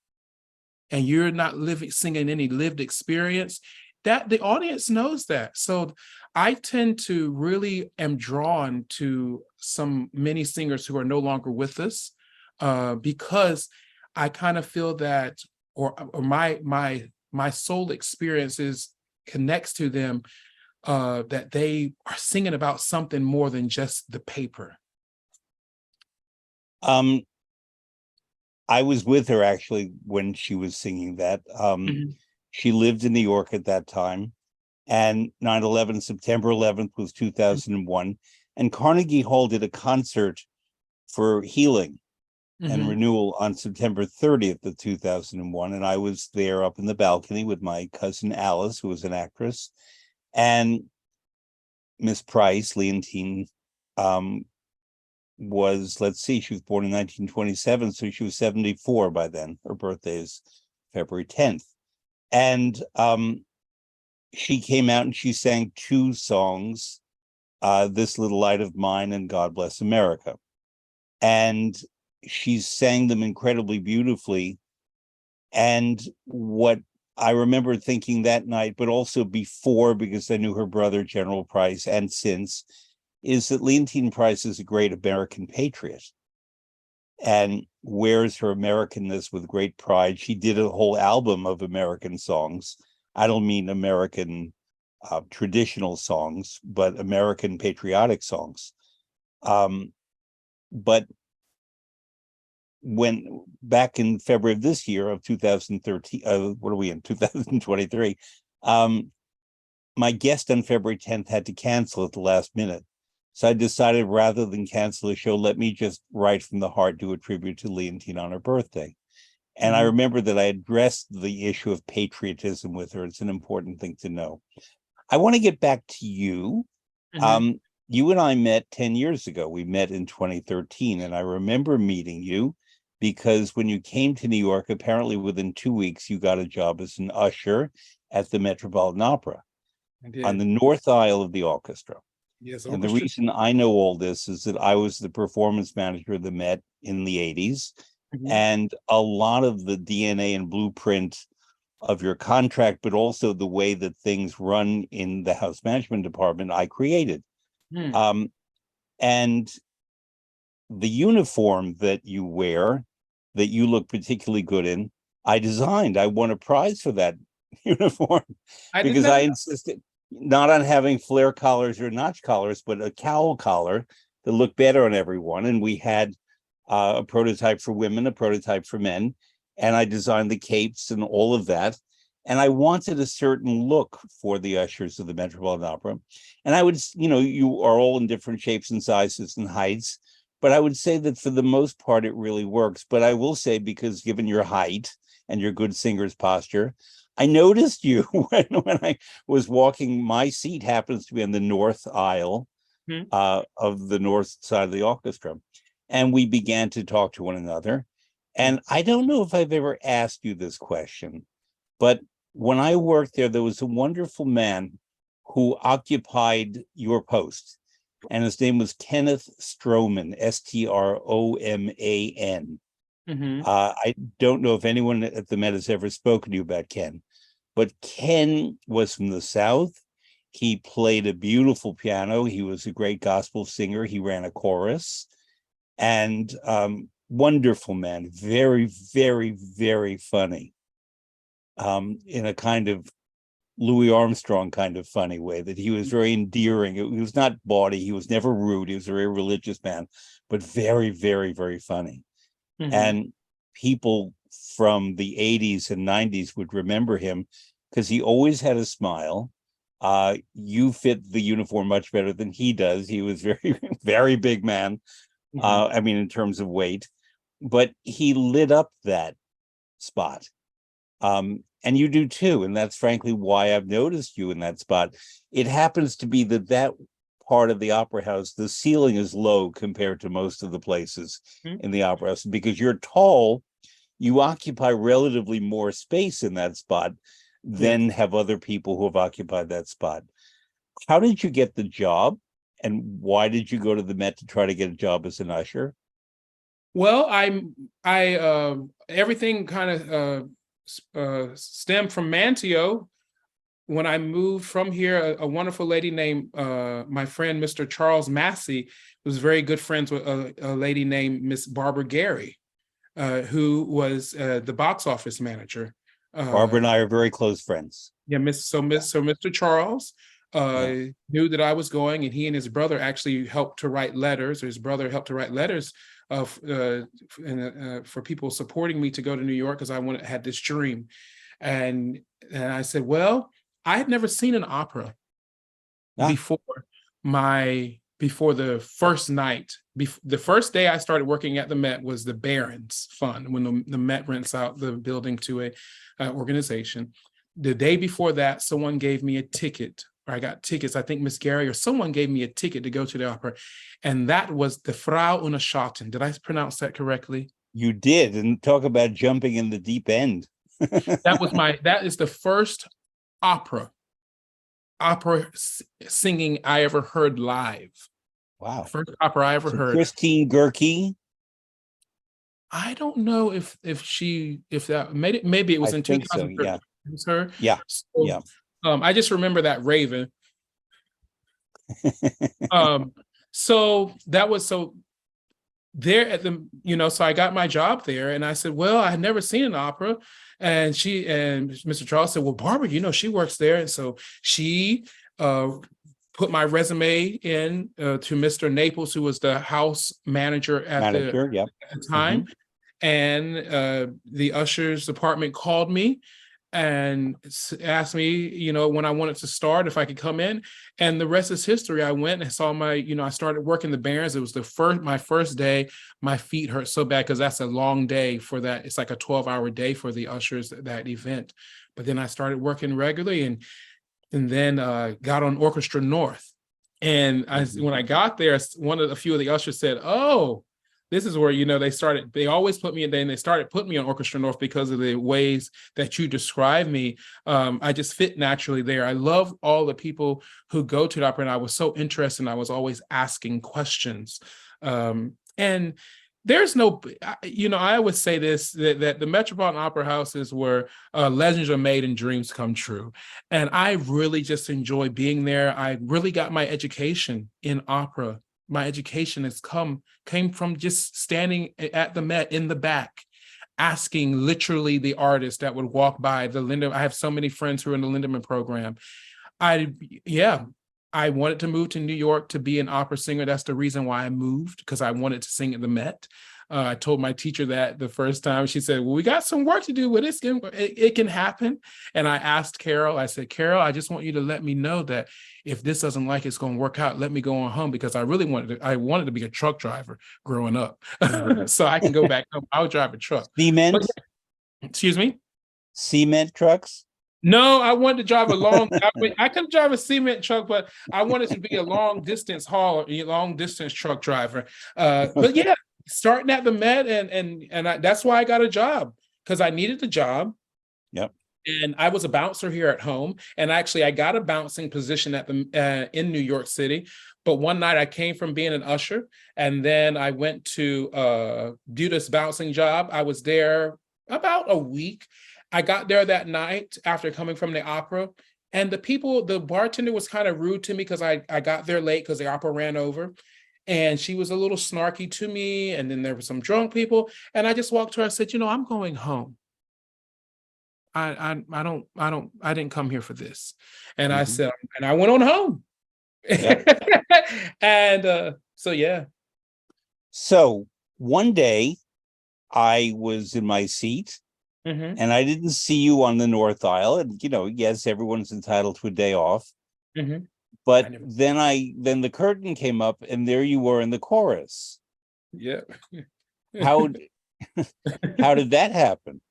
and you're not singing any lived experience, that the audience knows that. So I tend to really am drawn to many singers who are no longer with us because I kind of feel that, or my soul experiences connects to them, that they are singing about something more than just the paper. I was with her actually when she was singing that. Mhm. She lived in New York at that time, and 9/11, September 11th was 2001, and Carnegie Hall did a concert for healing and Mhm. renewal on September 30th of 2001, and I was there up in the balcony with my cousin Alice, who was an actress, and Miss Price, Leontine, let's see, she was born in 1927, so she was 74 by then. Her birthday is February 10th. And she came out and she sang two songs, This Little Light of Mine and God Bless America. And she sang them incredibly beautifully. And what I remember thinking that night, but also before, because I knew her brother, General Price, and since, is that Leontine Price is a great American patriot and wears her Americanness with great pride. She did a whole album of American songs. I don't mean American traditional songs, but American patriotic songs. But when back in February of this year of 2013, what are we in 2023? My guest on February 10th had to cancel at the last minute. So I decided rather than cancel the show, let me just write from the heart, do a tribute to Leontine on her birthday. And I remember that I addressed the issue of patriotism with her. It's an important thing to know. I want to get back to you. You and I met 10 years ago. We met in 2013, and I remember meeting you because when you came to New York, apparently within 2 weeks, you got a job as an usher at the Metropolitan Opera on the north aisle of the orchestra. Yes, And the orchestra. reason I know all this is that I was the performance manager of the Met in the 80s. Mhm. And a lot of the DNA and blueprint of your contract, but also the way that things run in the house management department, I created. Hmm. Um, and the uniform that you wear, that you look particularly good in, I designed. I won a prize for that uniform I did because not I know. insisted not on having flare collars or notch collars, but a cowl collar that looked better on everyone. And we had a prototype for women, a prototype for men, and I designed the capes and all of that. And I wanted a certain look for the ushers of the Metropolitan Opera. And I would, you are all in different shapes and sizes and heights, but I would say that for the most part, it really works. But I will say, because given your height and your good singer's posture, I noticed you when I was walking. My seat happens to be on the north aisle Mhm. of the north side of the orchestra. And we began to talk to one another. And I don't know if I've ever asked you this question, but when I worked there, there was a wonderful man who occupied your post, and his name was Kenneth Stroman, Stroman. Mhm. I don't know if anyone at the Met has ever spoken to you about Ken, but Ken was from the South. He played a beautiful piano. He was a great gospel singer. He ran a chorus, and wonderful man, very, very, very funny, in a kind of Louis Armstrong kind of funny way, that he was very endearing. He was not bawdy. He was never rude. He was a very religious man, but very, very, very funny. Mhm. And people from the 80s and 90s would remember him because he always had a smile. You fit the uniform much better than he does. He was very, very big man. Mhm. I mean, in terms of weight, but he lit up that spot. And you do too. And that's frankly why I've noticed you in that spot. It happens to be that that part of the opera house, the ceiling is low compared to most of the places Mhm. in the opera house. Because you're tall, you occupy relatively more space in that spot Yes. than have other people who have occupied that spot. How did you get the job? And why did you go to the Met to try to get a job as an usher? Well, everything kind of stemmed from Manteo. When I moved from here, a wonderful lady named my friend Mr. Charles Massey was very good friends with a lady named Miss Barbara Gary, who was the box office manager. Barbara Uh, and I are very close friends. yeah, so Mr. Charles Yeah. knew that I was going, and he and his brother actually helped to write letters. Or his brother helped to write letters of for people supporting me to go to New York because had this dream, and I said, well, I had never seen an opera Ah, before before the first night. The first day I started working at the Met was the Barons Fund, when the Met rents out the building to a organization. The day before that, someone gave me a ticket, or I got tickets. I think Miss Gary or someone gave me a ticket to go to the opera, and that was the Frau ohne Schatten. Did I pronounce that correctly? you did. And talk about jumping in the deep end. That is the first opera singing I ever heard live. Wow. First opera I ever So heard. Christine Gerke, I don't know if that maybe it I was in think so. 2013. Yeah. It was her. Yeah. So Yeah. I just remember that Raven. Um, so that was so there at the, so I got my job there, and I said, well, I had never seen an opera. And Mr. Charles said, well, Barbara, she works there. And so she put my resume in to Mr. Naples, who was the house manager at Manager. Yep. the Hmm. time. And the ushers department called me and asked me, when I wanted to start, if I could come in. And the rest is history. I went and saw I started working the Barons. It was my first day. My feet hurt so bad because that's a long day for that. It's like a 12-hour day for the ushers, that event. But then I started working regularly, and then got on Orchestra North. And when I got there, a few of the ushers said, oh, this is where, they always put me in there, and they started putting me on Orchestra North because of the ways that you describe me. I just fit naturally there. I love all the people who go to the opera, and I was so interested, and I was always asking questions. And there's no, I always say this, that the Metropolitan Opera House is where legends are made and dreams come true. And I really just enjoy being there. I really got my education in opera. My education came from just standing at the Met in the back, asking literally the artists that would walk by the Lindemann. I have so many friends who are in the Lindemann program. Yeah, I wanted to move to New York to be an opera singer. That's the reason why I moved, because I wanted to sing at the Met. I told my teacher that the first time. She said, well, we got some work to do with this. It can happen. And I asked Carol, I said, Carol, I just want you to let me know that if this doesn't like it's going to work out, let me go on home, because I really wanted to be a truck driver growing up. So I can go back home. I'll drive a truck. Cement? Excuse me? Cement trucks? No, I wanted to drive a long. I could drive a cement truck, but I wanted to be a long distance long distance truck driver. But yeah, starting at the Met, that's why I got a job, because I needed a job. Yep. And I was a bouncer here at home, and actually I got a bouncing position at the in New York City. But one night I came from being an usher, and then I went to do this bouncing job. I was there about a week. I got there that night after coming from the opera, and the bartender was kind of rude to me because I got there late because the opera ran over, and she was a little snarky to me. And then there were some drunk people, and I just walked to her. I said, I'm going home. I didn't come here for this. And I said, and I went on home. Yep. And so yeah. So one day I was in my seat, and I didn't see you on the North Aisle. And yes, everyone's entitled to a day off. But then the curtain came up, and there you were in the chorus. Yeah. How did that happen?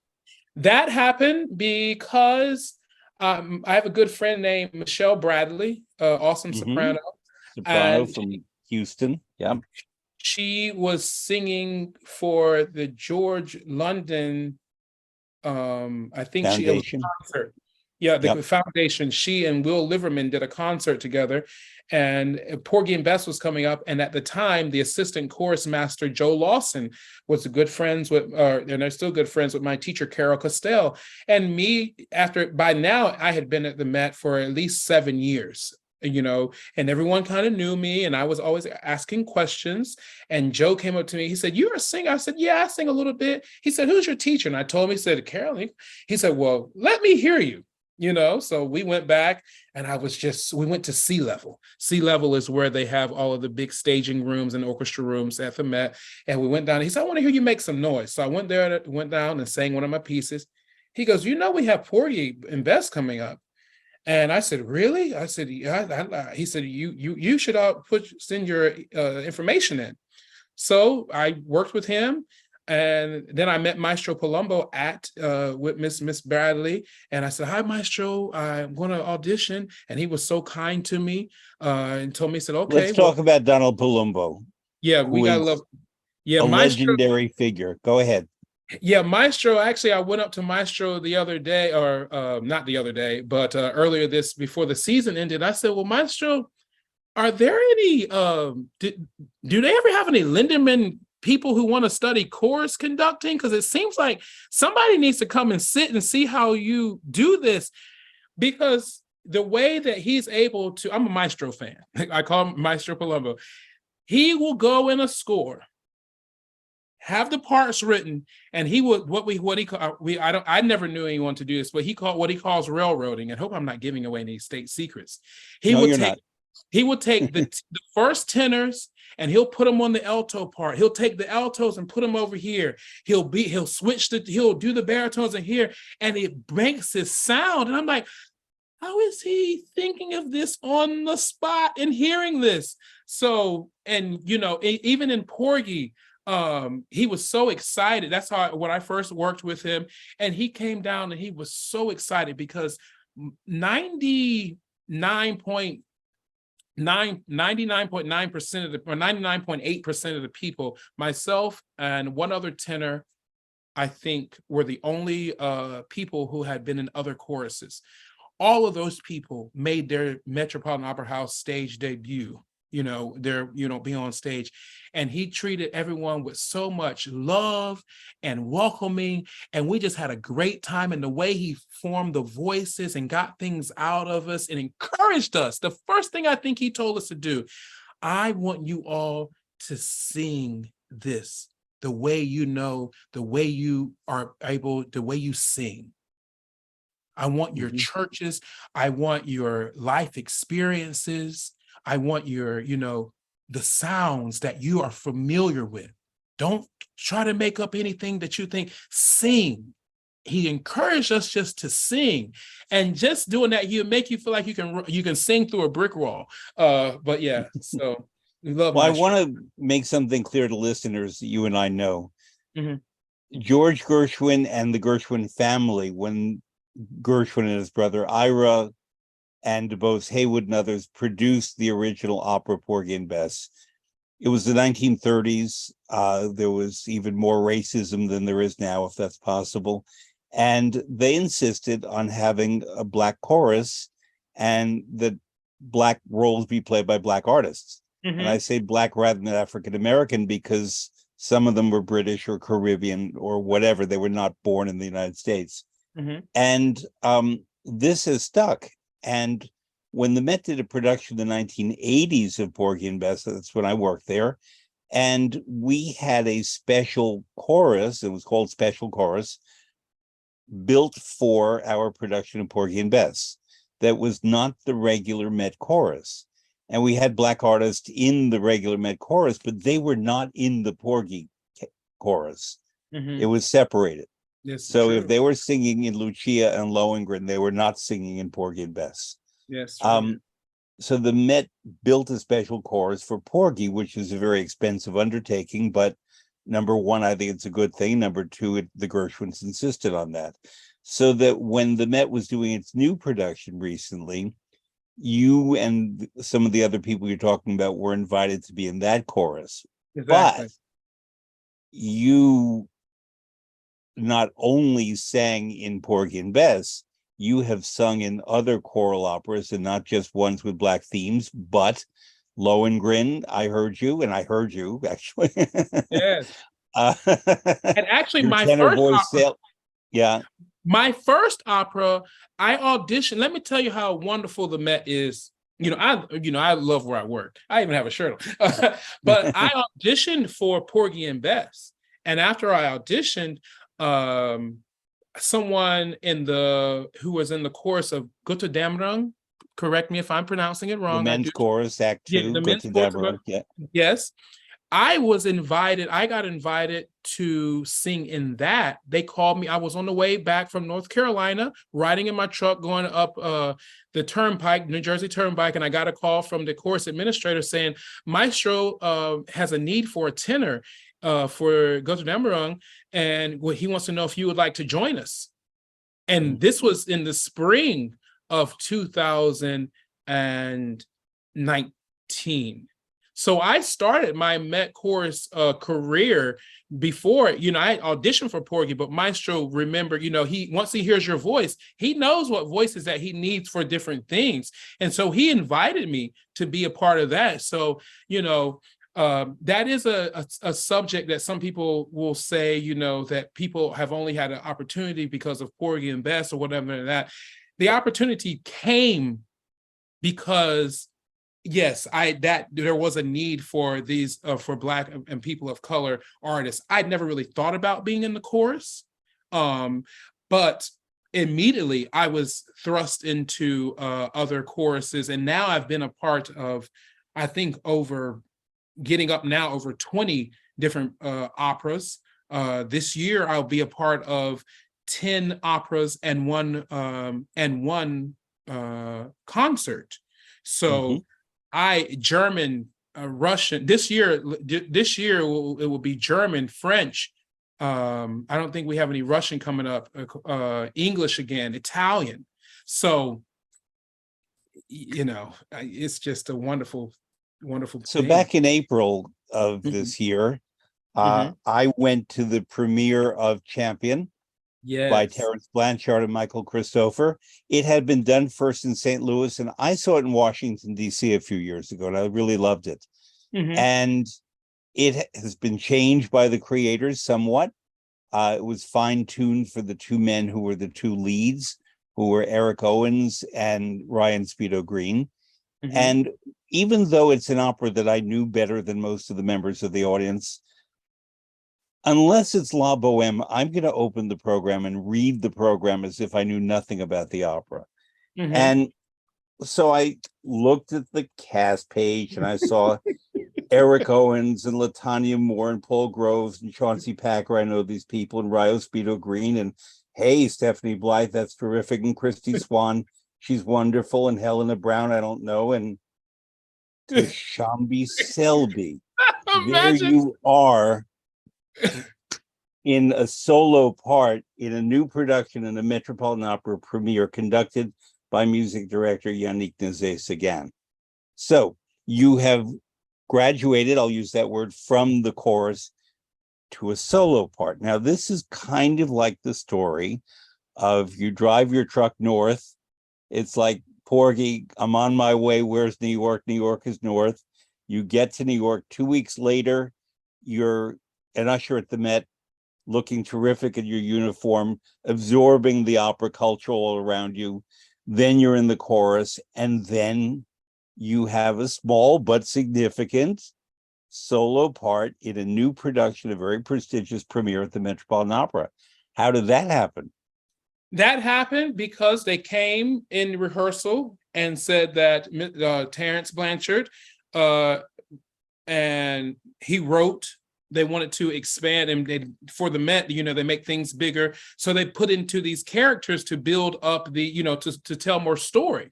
That happened because I have a good friend named Michelle Bradley, awesome soprano. Soprano from Houston. Yeah. She was singing for the George London, I think Foundation. concert. Yeah, the foundation. She and Will Liverman did a concert together, and Porgy and Bess was coming up. And at the time, the assistant chorus master, Joe Lawson, was good friends with, and they're still good friends with my teacher, Carol Costell. And me, by now, I had been at the Met for at least 7 years. And everyone kind of knew me, and I was always asking questions. And Joe came up to me. He said, "You're a singer?" I said, "Yeah, I sing a little bit." He said, "Who's your teacher?" And I told him. He said, "Carol." He said, "Well, let me hear you." So we went back, and we went to Sea Level. Sea Level is where they have all of the big staging rooms and orchestra rooms at the Met. And we went down. He said, "I want to hear you make some noise." So I went down and sang one of my pieces. He goes, "We have Porgy and Bess coming up." And I said, "Really?" I said, "Yeah." He said, "You should send your information in." So I worked with him, and then I met Maestro Palumbo with Miss Bradley, and I said, "Hi, Maestro, I'm going to audition." And he was so kind to me and told me, he said, "Okay." Let's talk about Donald Palumbo. Yeah, we gotta love. Yeah, a Maestro, legendary figure. Go ahead. Yeah, Maestro, actually, I went up to Maestro the other day, or not the other day, but earlier before the season ended. I said, "Well, Maestro, are there any, do they ever have any Lindemann people who want to study chorus conducting? Because it seems like somebody needs to come and sit and see how you do this." Because the way that he's able to, I'm a Maestro fan. I call him Maestro Palumbo. He will go in a score, have the parts written, and he would I never knew anyone to do this, but he calls railroading. And hope I'm not giving away any state secrets. He would take the first tenors, and he'll put them on the alto part. He'll take the altos and put them over here. He'll do the baritones in here, and it breaks his sound. And I'm like, how is he thinking of this on the spot and hearing this? So, and even in Porgy, he was so excited. That's when I first worked with him, and he came down and he was so excited because 99.9% of the, or 99.8% of the people, myself and one other tenor, I think, were the only people who had been in other choruses. All of those people made their Metropolitan Opera House stage debut, being on stage. And he treated everyone with so much love and welcoming. And we just had a great time. And the way he formed the voices and got things out of us and encouraged us. The first thing I think he told us to do, "I want you all to sing this the way the way you are able, the way you sing." I want your Mhm. churches. I want your life experiences. I want your, the sounds that you are familiar with. Don't try to make up anything that you think. Sing. He encouraged us just to sing, and just doing that, he'll make you feel like you can sing through a brick wall. But yeah, so we love Well, I Maestro. want to make something clear to listeners that you and I know. Mhm. George Gershwin and the Gershwin family, when Gershwin and his brother Ira and DuBose Haywood and others produced the original opera Porgy and Bess, it was the 1930s. There was even more racism than there is now, if that's possible. And they insisted on having a Black chorus and that Black roles be played by Black artists. And I Mhm. say Black rather than African American because some of them were British or Caribbean or whatever. They were not born in the United States. Mhm. And this has stuck. And when the Met did a production in the 1980s of Porgy and Bess, that's when I worked there, and we had a special chorus, it was called Special Chorus, built for our production of Porgy and Bess. That was not the regular Met chorus. And we had Black artists in the regular Met chorus, but they were not in the Porgy chorus. It Mhm. was separated. Yes, So if true. they were singing in Lucia and Lohengrin, they were not singing in Porgy and Bess. Yes, true. Um, so the Met built a special chorus for Porgy, which is a very expensive undertaking, but number one, I think it's a good thing. Number two, the Gershwins insisted on that. So that when the Met was doing its new production recently, you and some of the other people you're talking about were invited to be in that chorus. But Exactly. you not only sang in Porgy and Bess, you have sung in other choral operas and not just ones with Black themes, but Lohengrin, I heard you, and I heard you actually. Yes. uh, And actually, your tenor voice, yeah. my first opera, I auditioned. Let me tell you how wonderful the Met is. I love where I work. I even have a shirt on. But I auditioned for Porgy and Bess, and after I auditioned, um, someone who was in the chorus of Götterdämmerung, correct me if I'm pronouncing it The wrong. I men's do. chorus, Act Yeah, Two, the Go men's to chorus of Deborah. Yeah. yes. I got invited to sing in that. They called me. I was on the way back from North Carolina, riding in my truck, going up the turnpike, New Jersey Turnpike, and I got a call from the course administrator saying, Maestro has a need for a tenor for Götterdämmerung, and he wants to know if you would like to join us. And this was in the spring of 2019. So I started my Met Chorus career before, I auditioned for Porgy, but Maestro remembered, once he hears your voice, he knows what voices that he needs for different things. And so he invited me to be a part of that. So, that is a subject that some people will say, that people have only had an opportunity because of Porgy and Bess or whatever that. The opportunity came because yes, there was a need for these for Black and people of color artists. I'd never really thought about being in the chorus, but immediately I was thrust into other choruses, and now I've been a part of, I think, getting up now over 20 different operas. This year, I'll be a part of 10 operas and one concert. Mhm. So German, Russian. This year it will be German, French. I don't think we have any Russian coming up. English again, Italian. So it's just a wonderful, wonderful So thing. back in April of Mhm. this year, Mhm. I went to the premiere of Champion by Yes. Terence Blanchard and Michael Christopher. It had been done first in St. Louis, and I saw it in Washington, D.C. a few years ago, and I really loved it. Mhm. And it has been changed by the creators somewhat. It was fine-tuned for the two men who were the two leads, who were Eric Owens and Ryan Speedo Green. Mhm. And even though it's an opera that I knew better than most of the members of the audience, Unless it's La Boheme, I'm going to open the program and read the program as if I knew nothing about the opera. Mhm. And so I looked at the cast page and I saw Eric Owens and Latanya Moore and Paul Groves and Chauncey Packer. I know these people, and Rio Speedo Green, and hey, Stephanie Blythe, that's terrific, and Christy Swan, she's wonderful, and Helena Brown, I don't know, and Tshombe Selby. There Imagine. you are in a solo part in a new production in the Metropolitan Opera premiere conducted by music director Yannick Nézet-Séguin. So you have graduated, I'll use that word, from the chorus to a solo part. Now, this is kind of like the story of you drive your truck north. It's like, Porgy, I'm on my way. Where's New York? New York is north. You get to New York 2 weeks later. You're an usher at the Met, looking terrific in your uniform, absorbing the opera culture all around you. Then you're in the chorus, and then you have a small but significant solo part in a new production, a very prestigious premiere at the Metropolitan Opera. How did that happen? That happened because they came in rehearsal and said that Terrence Blanchard, uh, and he wrote. They wanted to expand, and they, for the Met, they make things bigger, so they put into these characters to build up the, to tell more story.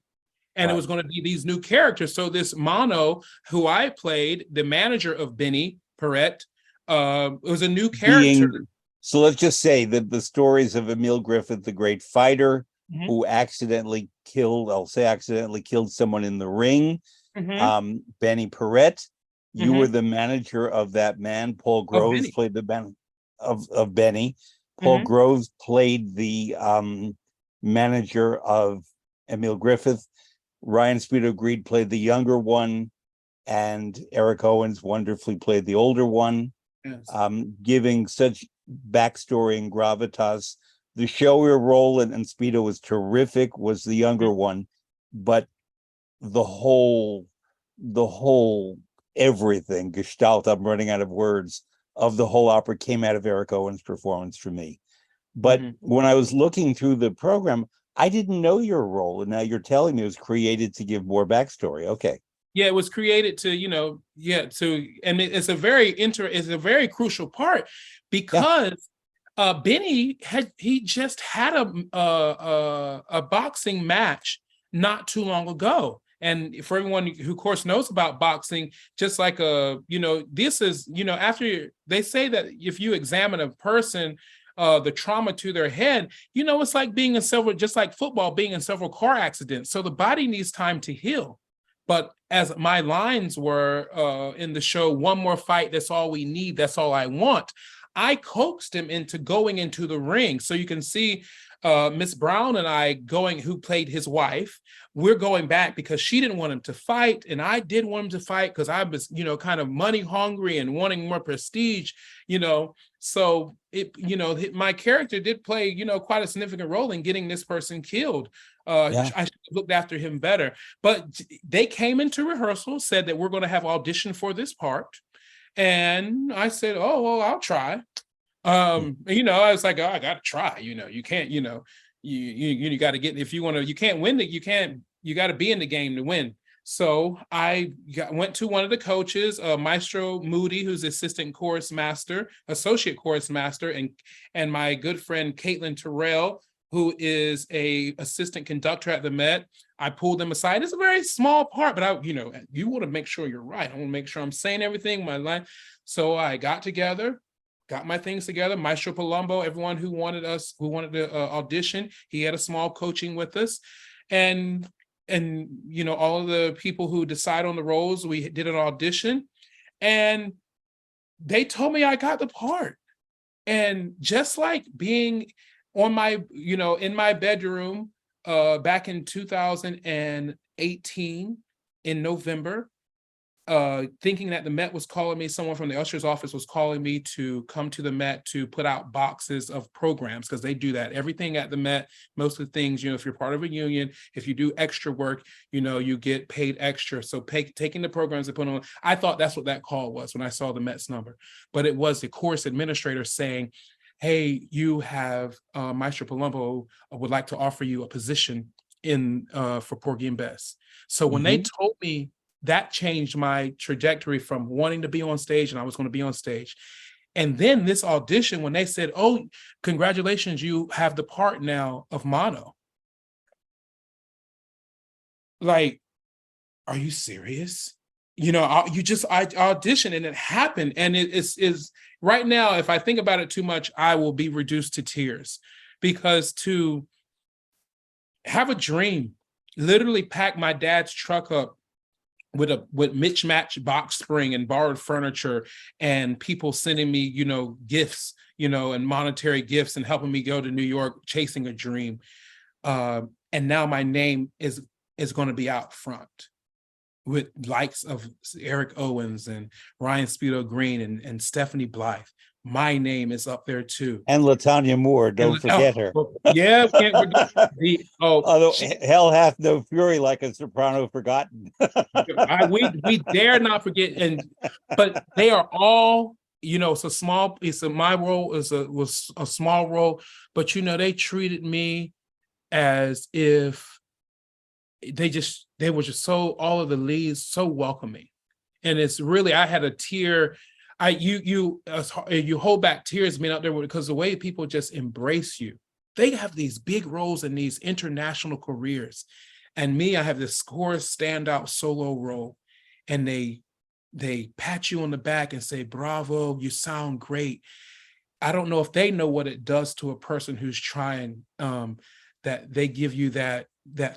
And it Right. was going to be these new characters. So this Mono, who I played, the manager of Benny Perrette, it was a new character. So let's just say that the stories of Emil Griffith, the great fighter, Mhm. who I'll say accidentally killed someone in the ring, Mhm. Benny Perrette, you were Mhm. the manager of that man. Paul Of Groves Benny. played the man of Benny. Paul Mhm. Groves played the manager of Emil Griffith. Ryan Speedo Greed played the younger one, and Eric Owens wonderfully played the older one, Yes. giving such backstory and gravitas. The showier role, and Speedo was terrific, was the younger one, but the whole, the whole everything, gestalt, I'm running out of words, of the whole opera came out of Eric Owens' performance for me. But Mhm. when I was looking through the program, I didn't know your role, and now you're telling me it was created to give more backstory. Okay. Yeah, it was created to, and it's a very crucial part Yeah. because Benny he just had a boxing match not too long ago. And for everyone who, of course, knows about boxing, just like this is, after they say that if you examine a person, the trauma to their head, it's like being in several, just like football, being in several car accidents. So the body needs time to heal. But as my lines were in the show, one more fight, that's all we need, that's all I want. I coaxed him into going into the ring. So you can see Miss Brown and I going, who played his wife, we're going back because she didn't want him to fight. And I did want him to fight because I was, kind of money hungry and wanting more prestige, So my character did play, quite a significant role in getting this person killed. Yeah. I should have looked after him better. But they came into rehearsal, said that we're going to have audition for this part. And I said, oh, well, I'll try. I was like, oh, I got to try. You can't, you got to get, if you want to, you can't win you can't, you got to be in the game to win. So I went to one of the coaches, Maestro Moody, who's assistant chorus master, associate chorus master, and my good friend Caitlin Terrell, who is a assistant conductor at the Met. I pulled them aside. It's a very small part, but you want to make sure you're right. I want to make sure I'm saying everything, my line. So I got my things together. Maestro Palumbo, everyone who wanted to audition, he had a small coaching with us, and all of the people who decide on the roles, we did an audition, and they told me I got the part. And just like being on my, in my bedroom back in 2018 in November, thinking that the Met was calling me, someone from the usher's office was calling me to come to the Met to put out boxes of programs, because they do that. Everything at the Met, most of the things, if you're part of a union, if you do extra work, you get paid extra. So taking the programs and putting on, I thought that's what that call was when I saw the Met's number. But it was the course administrator saying, hey, you have Maestro Palumbo would like to offer you a position for Porgy and Bess. So when they told me, that changed my trajectory from wanting to be on stage, and I was going to be on stage. And then this audition, when they said, oh, congratulations, you have the part now of Mono. Like, are you serious? I auditioned and it happened. And it is right now, if I think about it too much, I will be reduced to tears, because to have a dream, literally pack my dad's truck up with mismatched box spring and borrowed furniture, and people sending me, gifts, and monetary gifts, and helping me go to New York, chasing a dream. And now my name is going to be out front with likes of Eric Owens and Ryan Speedo Green and Stephanie Blythe. My name is up there too. And LaTanya Moore, don't forget her. Yeah, can't forget although hell hath no fury like a soprano forgotten. we dare not forget, but they are all, my role was a small role, but they treated me as if they were just so, all of the leads so welcoming. And it's really, I had a tear. You hold back tears being out there, because the way people just embrace you. They have these big roles in these international careers, and me, I have this chorus standout solo role, and they pat you on the back and say, bravo, you sound great. I don't know if they know what it does to a person who's trying, that they give you that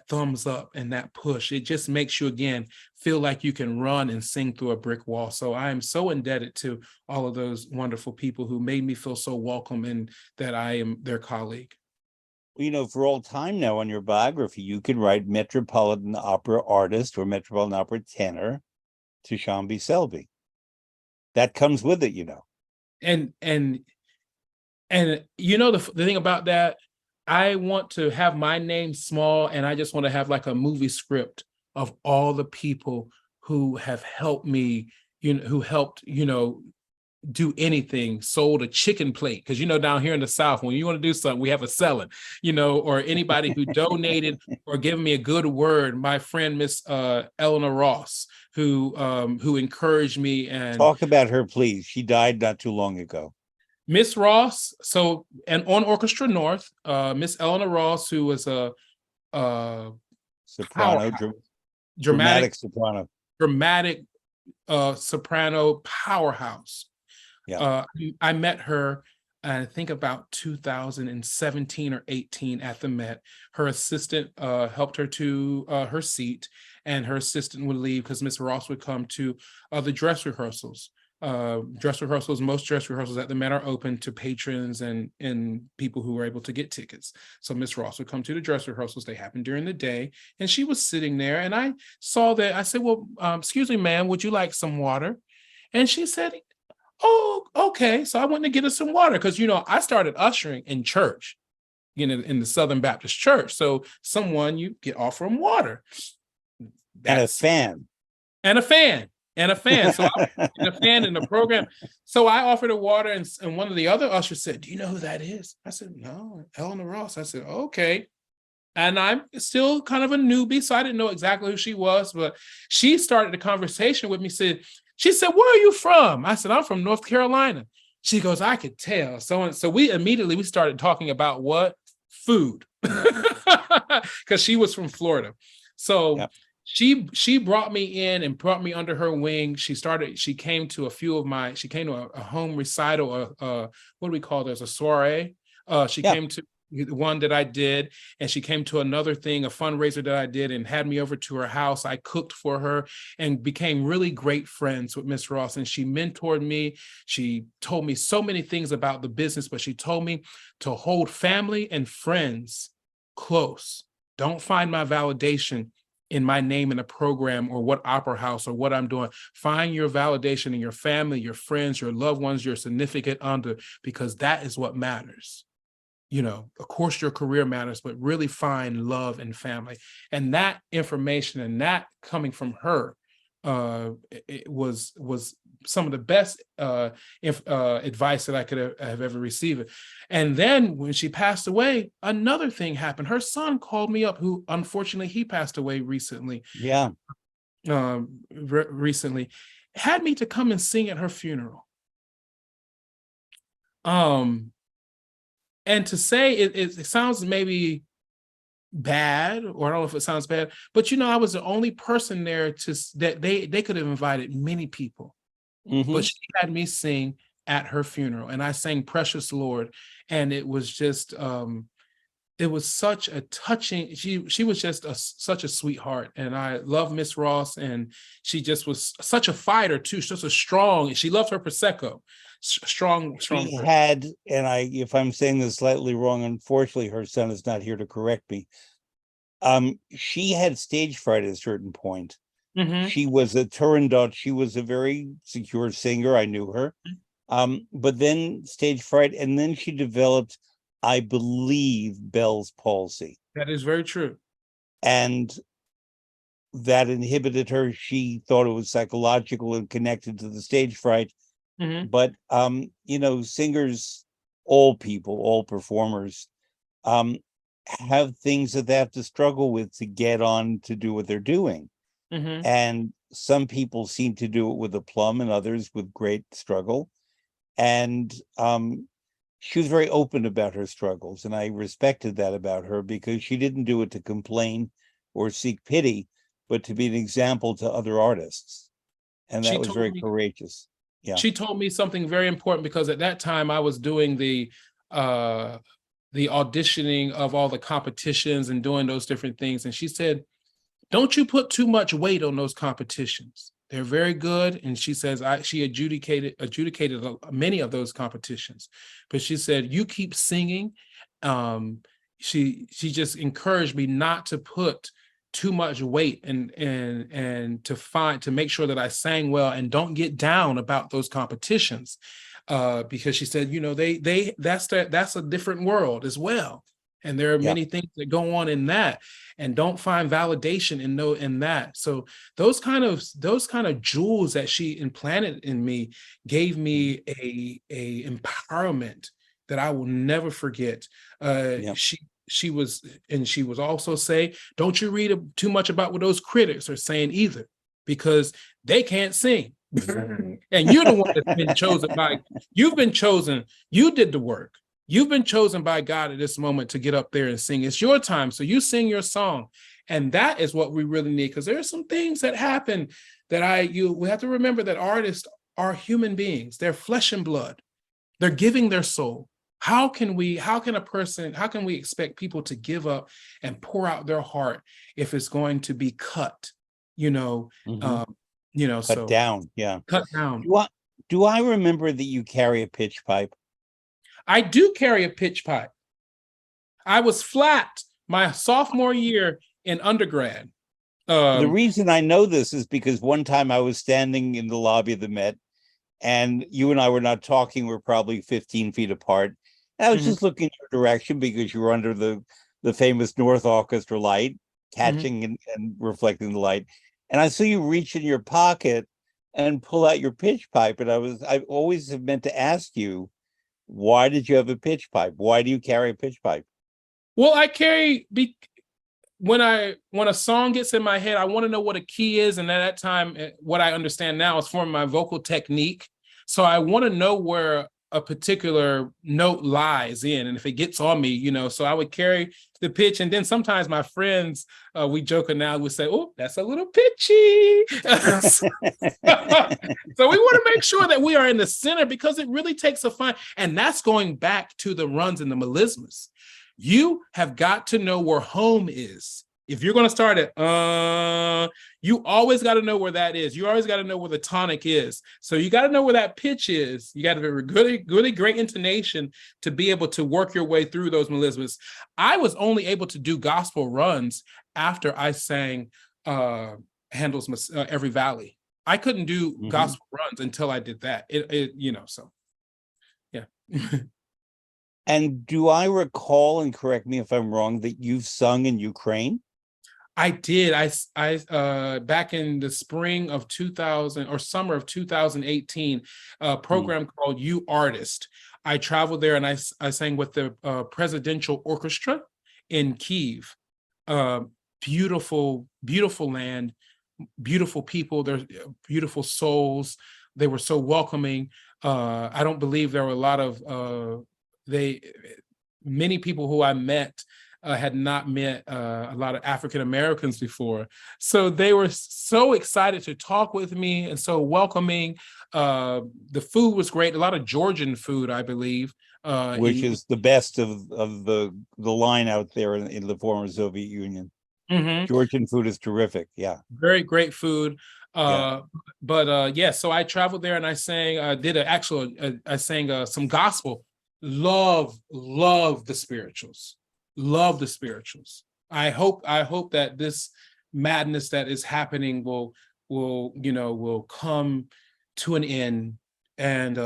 thumbs up and that push. It just makes you, again, feel like you can run and sing through a brick wall. So I am so indebted to all of those wonderful people who made me feel so welcome and that I am their colleague. For all time now on your biography, you can write Metropolitan Opera artist or Metropolitan Opera tenor to Tshombe Selby. That comes with it, And the thing about that, I want to have my name small, and I just want to have like a movie script of all the people who have helped me, who helped, do anything, sold a chicken plate. Because, down here in the South, when you want to do something, we have a selling, or anybody who donated or given me a good word. My friend, Miss Eleanor Ross, who encouraged me. And talk about her, please. She died not too long ago. Miss Ross, and on Orchestra North, Miss Eleanor Ross, who was a soprano, dramatic soprano, soprano powerhouse. Yeah. I met her, I think about 2017 or 18 at the Met. Her assistant helped her to her seat, and her assistant would leave because Miss Ross would come to the dress rehearsals. Most dress rehearsals at the Met are open to patrons and people who were able to get tickets. So Miss Ross would come to the dress rehearsals. They happened during the day, and she was sitting there, and I saw that. I said, well, excuse me, ma'am, would you like some water? And she said, oh, okay. So I went to get her some water, because I started ushering in church, in the Southern Baptist Church. So you get offer them water. And a fan. So and a fan in the program. So I offered her water, and one of the other ushers said, do you know who that is? I said, no, Eleanor Ross. I said, okay. And I'm still kind of a newbie, so I didn't know exactly who she was, but she started the conversation with me. She said, where are you from? I said, I'm from North Carolina. She goes, I could tell. So we immediately started talking about what? Food. Because she was from Florida. So yep. She brought me in and brought me under her wing. She came to a home recital, what do we call those? A soiree. She came to the one that I did, and she came to another thing, a fundraiser that I did, and had me over to her house. I cooked for her and became really great friends with Miss Ross, and she mentored me. She told me so many things about the business, but she told me to hold family and friends close. Don't find my validation in my name in a program or what opera house or what I'm doing. Find your validation in your family, your friends, your loved ones, your significant other, because that is what matters. You know, of course, your career matters, but really find love and family. And that information and that coming from her it was some of the best advice that I could have ever received. And then when she passed away, another thing happened. Her son called me up, who unfortunately he passed away recently. Yeah. Recently, had me to come and sing at her funeral. And to say it sounds maybe bad, or I don't know if it sounds bad, but you know, I was the only person there that they could have invited many people, but she had me sing at her funeral, and I sang Precious Lord, and it was just it was such a touching, she was just such a sweetheart, and I love Miss Ross, and she just was such a fighter too. She's a strong, she loved her Prosecco. Strong. She had, and if I'm saying this slightly wrong, unfortunately, her son is not here to correct me. She had stage fright at a certain point. She was a Turandot. She was a very secure singer. I knew her. But then stage fright, and then she developed, I believe, Bell's palsy. That is very true. And that inhibited her. She thought it was psychological and connected to the stage fright. But you know, singers, all people, all performers, have things that they have to struggle with to get on to do what they're doing. And some people seem to do it with aplomb, and others with great struggle. And she was very open about her struggles, and I respected that about her, because she didn't do it to complain or seek pity, but to be an example to other artists. And that was very courageous. Yeah. She told me something very important, because at that time I was doing the auditioning of all the competitions and doing those different things. And she said, don't you put too much weight on those competitions. They're very good. And she says she adjudicated many of those competitions. But she said, you keep singing. She just encouraged me not to put too much weight and to make sure that I sang well, and don't get down about those competitions, because she said, you know, that's a different world as well, and there are many things that go on in that, and don't find validation in that. So those kind of jewels that she implanted in me gave me a empowerment that I will never forget. She was also say, don't you read too much about what those critics are saying either, because they can't sing. And you're the one that's been chosen you've been chosen, you did the work. You've been chosen by God at this moment to get up there and sing. It's your time. So you sing your song. And that is what we really need, because there are some things that happen that we have to remember that artists are human beings. They're flesh and blood. They're giving their soul. How can we expect people to give up and pour out their heart if it's going to be cut, cut down. Yeah. Cut down. Do I remember that you carry a pitch pipe? I do carry a pitch pipe. I was flat my sophomore year in undergrad. The reason I know this is because one time I was standing in the lobby of the Met, and you and I were not talking. We're probably 15 feet apart. And I was just looking in your direction because you were under the famous North Orchestra light, catching and reflecting the light. And I saw you reach in your pocket and pull out your pitch pipe. And I always have meant to ask you, why did you have a pitch pipe? Why do you carry a pitch pipe? Well, I carry, when a song gets in my head, I want to know what a key is. And at that time, what I understand now is forming my vocal technique. So I want to know where a particular note lies in, and if it gets on me, so I would carry the pitch. And then sometimes my friends, we joke now, would say, oh, that's a little pitchy. So we want to make sure that we are in the center, because it really takes a fine, and that's going back to the runs and the melismas. You have got to know where home is. If you're going to start it, you always got to know where that is. You always got to know where the tonic is. So you got to know where that pitch is. You got to have a really, really great intonation to be able to work your way through those melismas. I was only able to do gospel runs after I sang handles every valley. I couldn't do Mhm. gospel runs until I did that. So yeah. And do I recall, and correct me if I'm wrong, that you've sung in Ukraine? I did. I back in the spring of 2000 or summer of 2018, a program called You Artist. I traveled there and I sang with the presidential orchestra in Kyiv. Uh, Beautiful, beautiful land, beautiful people. They're beautiful souls. They were so welcoming. I don't believe there were a lot of many people who I met had not met a lot of African Americans before. So they were so excited to talk with me and so welcoming. The food was great, a lot of Georgian food, I believe. Which is the best of the line out there in the former Soviet Union. Georgian food is terrific. Yeah. Very great food. Yeah. Yeah, so I traveled there and I sang, I sang some gospel. Love the spirituals. Love the spirituals. I hope that this madness that is happening will come to an end, and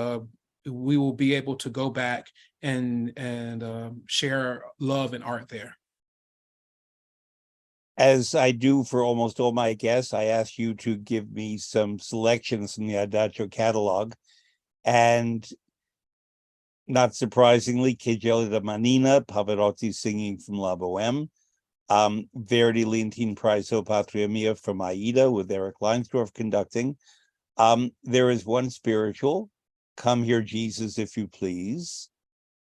we will be able to go back and share love and art there. As I do for almost all my guests, I ask you to give me some selections from the Adagio catalog. And not surprisingly, Che gelida manina, Pavarotti singing from La Boheme, Verdi Leontine Prize O Patria Mia from Aida with Eric Leinsdorf conducting. There is one spiritual, Come Here Jesus If You Please.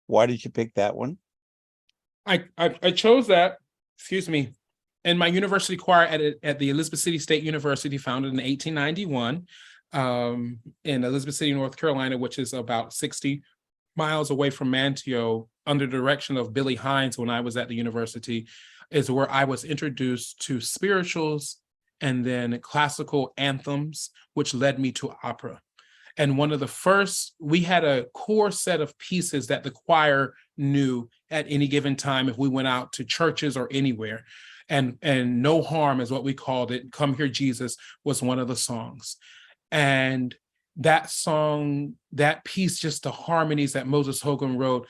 Why did you pick that one? I chose that, excuse me, in my university choir at the Elizabeth City State University, founded in 1891, in Elizabeth City, North Carolina, which is about 60 miles away from Manteo, under the direction of Billy Hines when I was at the university, is where I was introduced to spirituals and then classical anthems, which led me to opera. And one of the first, we had a core set of pieces that the choir knew at any given time if we went out to churches or anywhere. And No Harm is what we called it. Come Here Jesus was one of the songs. And that song, that piece, just the harmonies that Moses Hogan wrote,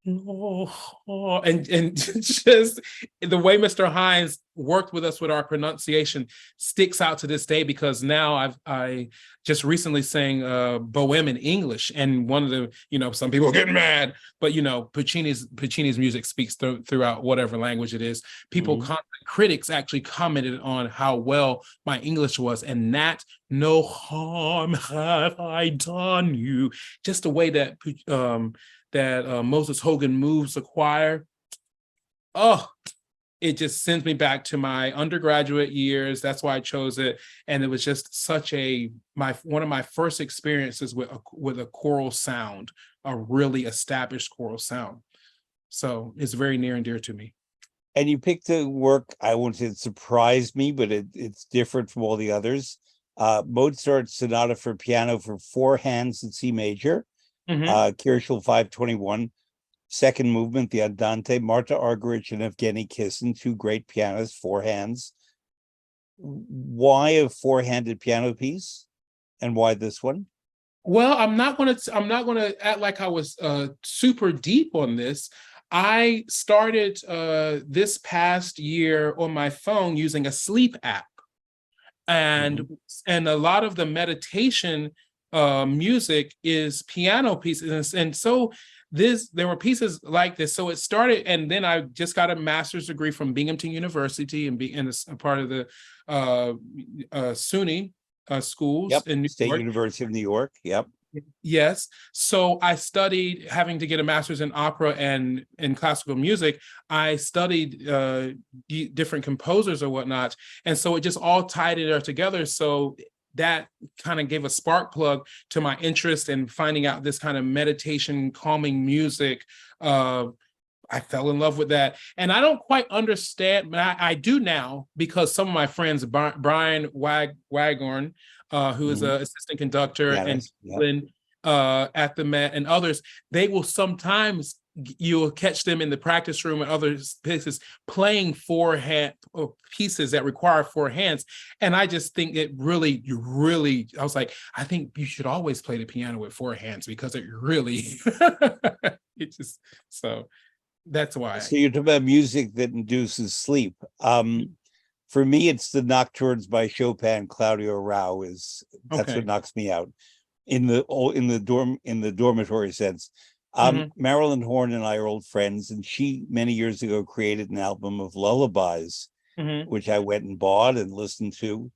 and just the way Mr. Hines worked with us with our pronunciation sticks out to this day, because now I just recently sang Bohème in English, and one of the, some people get mad, but Puccini's music speaks throughout whatever language it is. People, critics actually commented on how well my English was, and that no harm have I done you, just the way that Moses Hogan moves the choir. Oh, it just sends me back to my undergraduate years. That's why I chose it. And it was just such one of my first experiences with a choral sound, a really established choral sound. So it's very near and dear to me. And you picked a work, I won't say it surprised me, but it's different from all the others. Mozart's Sonata for Piano for 4 hands in C major. Kirchel 521, second movement, the Andante, Marta Argerich and Evgeny Kissin, 2 great pianists, 4 hands. Why a 4-handed piano piece, and why this one? Well, I'm not gonna act like I was super deep on this. I started this past year on my phone using a sleep app, and a lot of the meditation music is piano pieces, and so there were pieces like this. So it started, and then I just got a master's degree from Binghamton University and a part of the SUNY schools in New State York. University of New York. Yep. Yes. So I studied, having to get a master's in opera and in classical music. I studied different composers or whatnot. And so it just all tied it together. So that kind of gave a spark plug to my interest in finding out this kind of meditation, calming music. I fell in love with that. And I don't quite understand, but I do now, because some of my friends, Brian Wagorn, who is an assistant conductor, and at the Met, and others, they will sometimes you'll catch them in the practice room and other places playing forehand or pieces that require four hands. And I just think it really, I was like, I think you should always play the piano with four hands because it really, it just, so that's why. So you're talking about music that induces sleep. For me, it's the Nocturnes by Chopin. Claudio Rao that's what knocks me out in the dormitory sense. Marilyn Horn and I are old friends, and she many years ago created an album of lullabies, which I went and bought and listened to.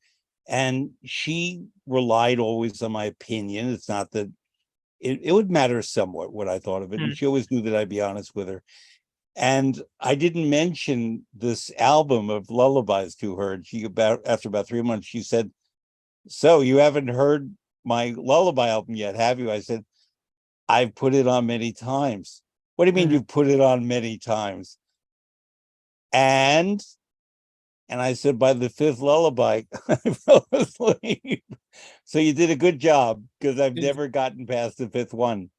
And she relied always on my opinion. It's not that it would matter somewhat what I thought of it. And she always knew that I'd be honest with her. And I didn't mention this album of lullabies to her. And after about 3 months, she said, "So you haven't heard my lullaby album yet, have you?" I said, "I've put it on many times." "What do you mean you've put it on many times?" And I said, "By the fifth lullaby, I fell asleep." So you did a good job, because I've never gotten past the fifth one.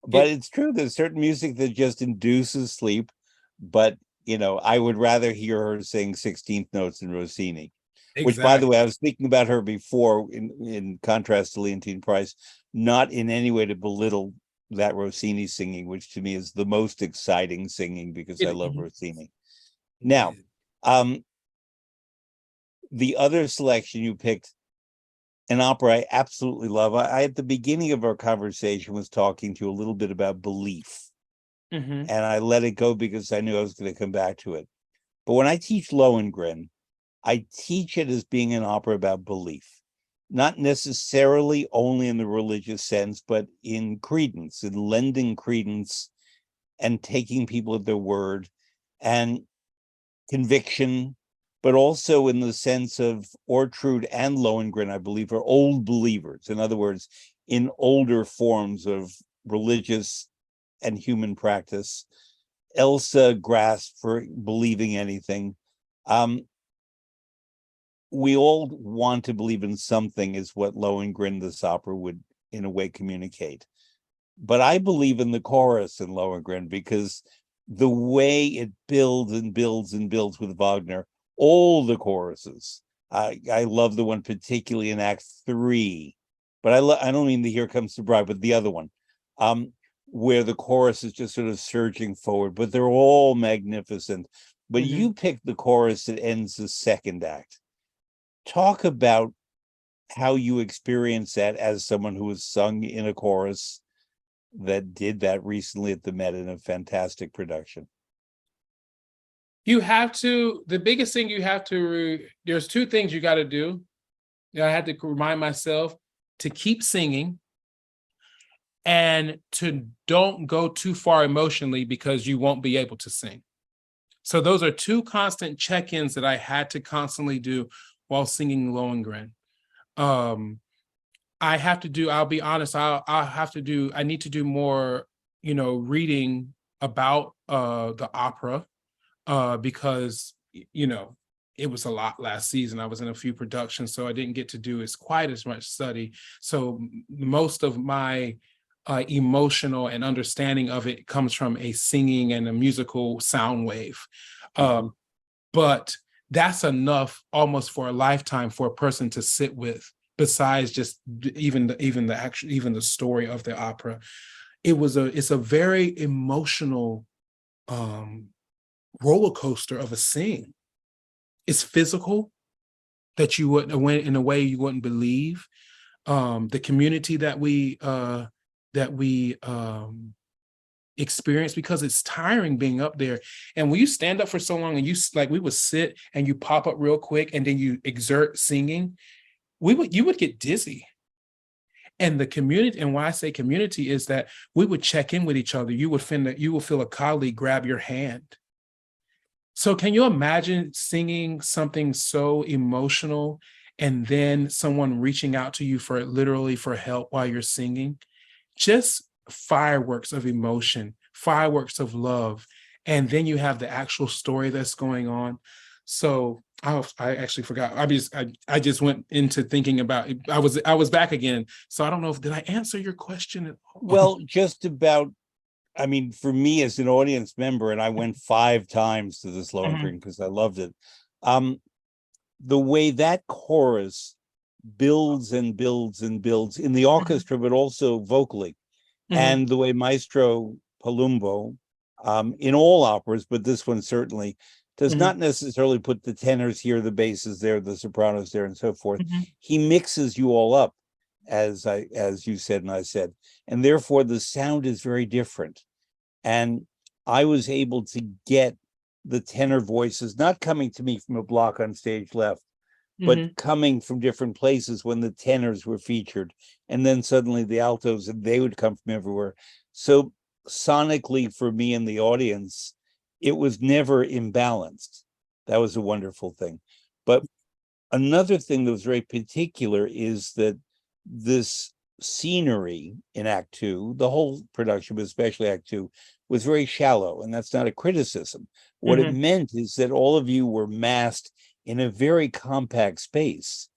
But it's true, there's certain music that just induces sleep. But, I would rather hear her sing 16th notes than Rossini. Exactly. Which, by the way, I was speaking about her before, in contrast to Leontine Price, not in any way to belittle that Rossini singing, which to me is the most exciting singing, because I love Rossini. Now, the other selection you picked, an opera I absolutely love. I at the beginning of our conversation was talking to you a little bit about belief. And I let it go because I knew I was going to come back to it. But when I teach Lohengrin, I teach it as being an opera about belief, not necessarily only in the religious sense, but in credence, in lending credence and taking people at their word, and conviction, but also in the sense of Ortrud and Lohengrin, I believe, are old believers. In other words, in older forms of religious and human practice. Elsa grasped for believing anything. We all want to believe in something, is what Lohengrin, this opera, would in a way communicate. But I believe in the chorus in Lohengrin, because the way it builds and builds and builds with Wagner, all the choruses. I love the one particularly in Act 3, but I don't mean the Here Comes the Bride, but the other one, where the chorus is just sort of surging forward, but they're all magnificent. But you picked the chorus that ends the second act. Talk about how you experience that as someone who has sung in a chorus that did that recently at the Met in a fantastic production. The biggest thing you have to, there's two things you got to do. I had to remind myself to keep singing and to don't go too far emotionally, because you won't be able to sing. So those are two constant check-ins that I had to constantly do while singing Lohengrin. I have to do, I'll be honest, I need to do more, reading about the opera, because, it was a lot last season. I was in a few productions, so I didn't get to do quite as much study. So most of my emotional and understanding of it comes from a singing and a musical sound wave. But that's enough almost for a lifetime for a person to sit with, besides just even the story of the opera. It's a very emotional roller coaster of a sing. It's physical, that you wouldn't, in a way you wouldn't believe. The community that we experience, because it's tiring being up there. And when you stand up for so long, and we would sit and you pop up real quick and then you exert singing, you would get dizzy. And the community, and why I say community, is that we would check in with each other. You would feel a colleague grab your hand. So can you imagine singing something so emotional and then someone reaching out to you for help while you're singing? Just fireworks of emotion, fireworks of love. And then you have the actual story that's going on. So I actually forgot. I just went into thinking about it. I was back again. So I don't know did I answer your question at all? Well, just about. I mean, for me as an audience member, and I went 5 times to this Lohengrin because I loved it. The way that chorus builds and builds and builds in the orchestra, but also vocally, and the way Maestro Palumbo, in all operas, but this one certainly does not necessarily put the tenors here, the basses there, the sopranos there, and so forth. He mixes you all up, as you said and I said, and therefore the sound is very different. And I was able to get the tenor voices not coming to me from a block on stage left, but coming from different places when the tenors were featured, and then suddenly the altos, and they would come from everywhere. So sonically, for me in the audience, it was never imbalanced. That was a wonderful thing. But another thing that was very particular is that this scenery in Act Two, the whole production, but especially Act Two, was very shallow, and that's not a criticism. What it meant is that all of you were massed in a very compact space,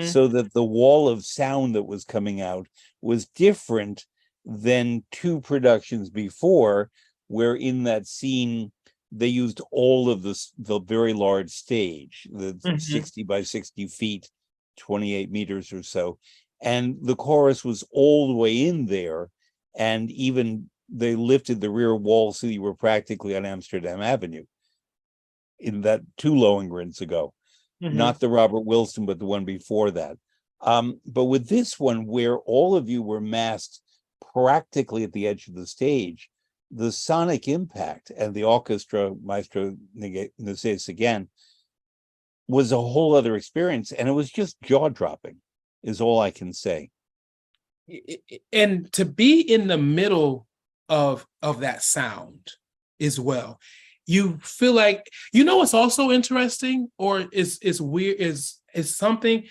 so that the wall of sound that was coming out was different than 2 productions before, where in that scene they used all of the very large stage, the 60 by 60 feet, 28 meters or so, and the chorus was all the way in there, and even they lifted the rear wall so you were practically on Amsterdam Avenue in that 2 Lohengrins ago. Not the Robert Wilson, but the one before that. But with this one, where all of you were massed practically at the edge of the stage, the sonic impact, and the orchestra, Maestro Naces again, was a whole other experience, and it was just jaw-dropping, is all I can say. And to be in the middle of that sound as well, you feel like, you know what's also interesting, or is weird, is something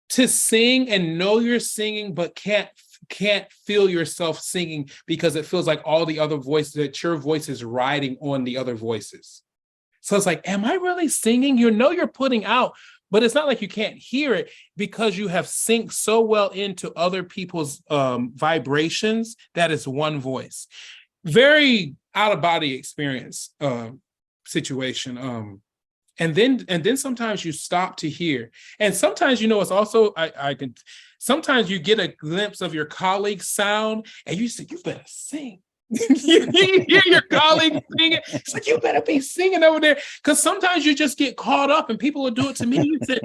to sing and know you're singing, but can't feel yourself singing because it feels like all the other voices, that your voice is riding on the other voices. So it's like, am I really singing? You know you're putting out, but it's not like you can't hear it because you have synced so well into other people's vibrations that it's one voice. Very out of body experience situation. And then sometimes you stop to hear, and sometimes, you know, it's also I can sometimes you get a glimpse of your colleague's sound, and you say, you better sing. You hear your colleague singing. It's like, you better be singing over there, because sometimes you just get caught up, and people will do it to me. You say,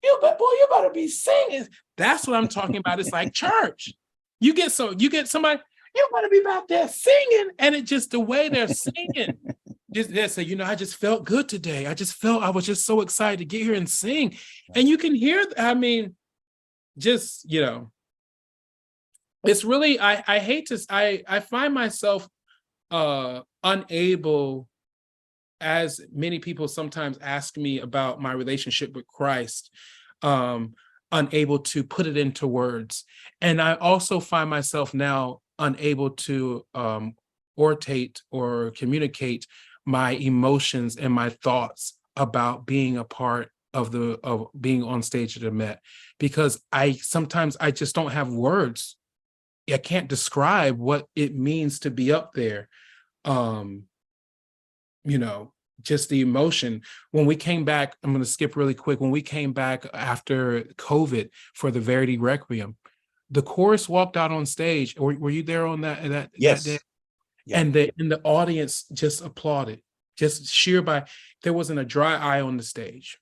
you better be singing. That's what I'm talking about. It's like church. You get somebody, you better be back there singing, and it just the way they're singing. They say, you know, I just felt good today. I was just so excited to get here and sing. And you can hear, I mean, just, you know, it's really, I hate to, I find myself unable, as many people sometimes ask me about my relationship with Christ, unable to put it into words. And I also find myself now unable to orate or communicate my emotions and my thoughts about being a part of being on stage at the Met, because sometimes I just don't have words. I can't describe what it means to be up there. You know, just the emotion. When we came back, I'm going to skip really quick. When we came back after COVID for the Verdi Requiem, the chorus walked out on stage. Were you there on that Yes. that day? Yeah. And the audience just applauded, just sheer by, there wasn't a dry eye on the stage.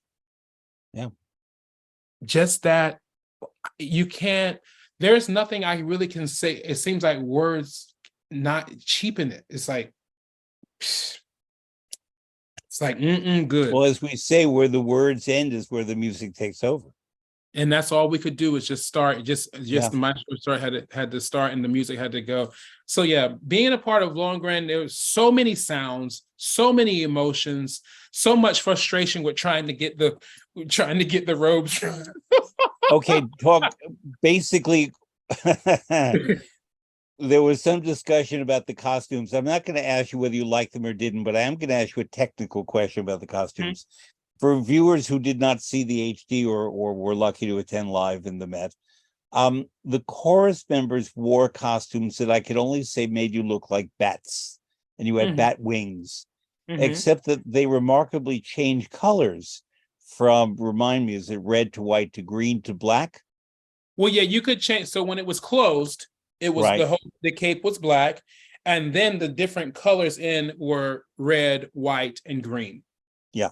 Yeah. Just that, you can't, there's nothing I really can say. It seems like words not cheapen it. It's like good. Well, as we say, where the words end is where the music takes over. And that's all we could do is just start, just Yeah. the maestro start had to start, and the music had to go. So yeah, being a part of Lohengrin, there was so many sounds, so many emotions, so much frustration with trying to get the robes. Okay, talk basically. There was some discussion about the costumes. I'm not going to ask you whether you liked them or didn't, but I am going to ask you a technical question about the costumes. For viewers who did not see the HD or were lucky to attend live in the Met, The chorus members wore costumes that I could only say made you look like bats, and you had Mhm, bat wings, mhm. except that they remarkably changed colors from, remind me, is it red to white to green to black? Well, yeah, you could change. So when it was closed, it was Right. the cape was black, and then the different colors in were red, white, and green. Yeah.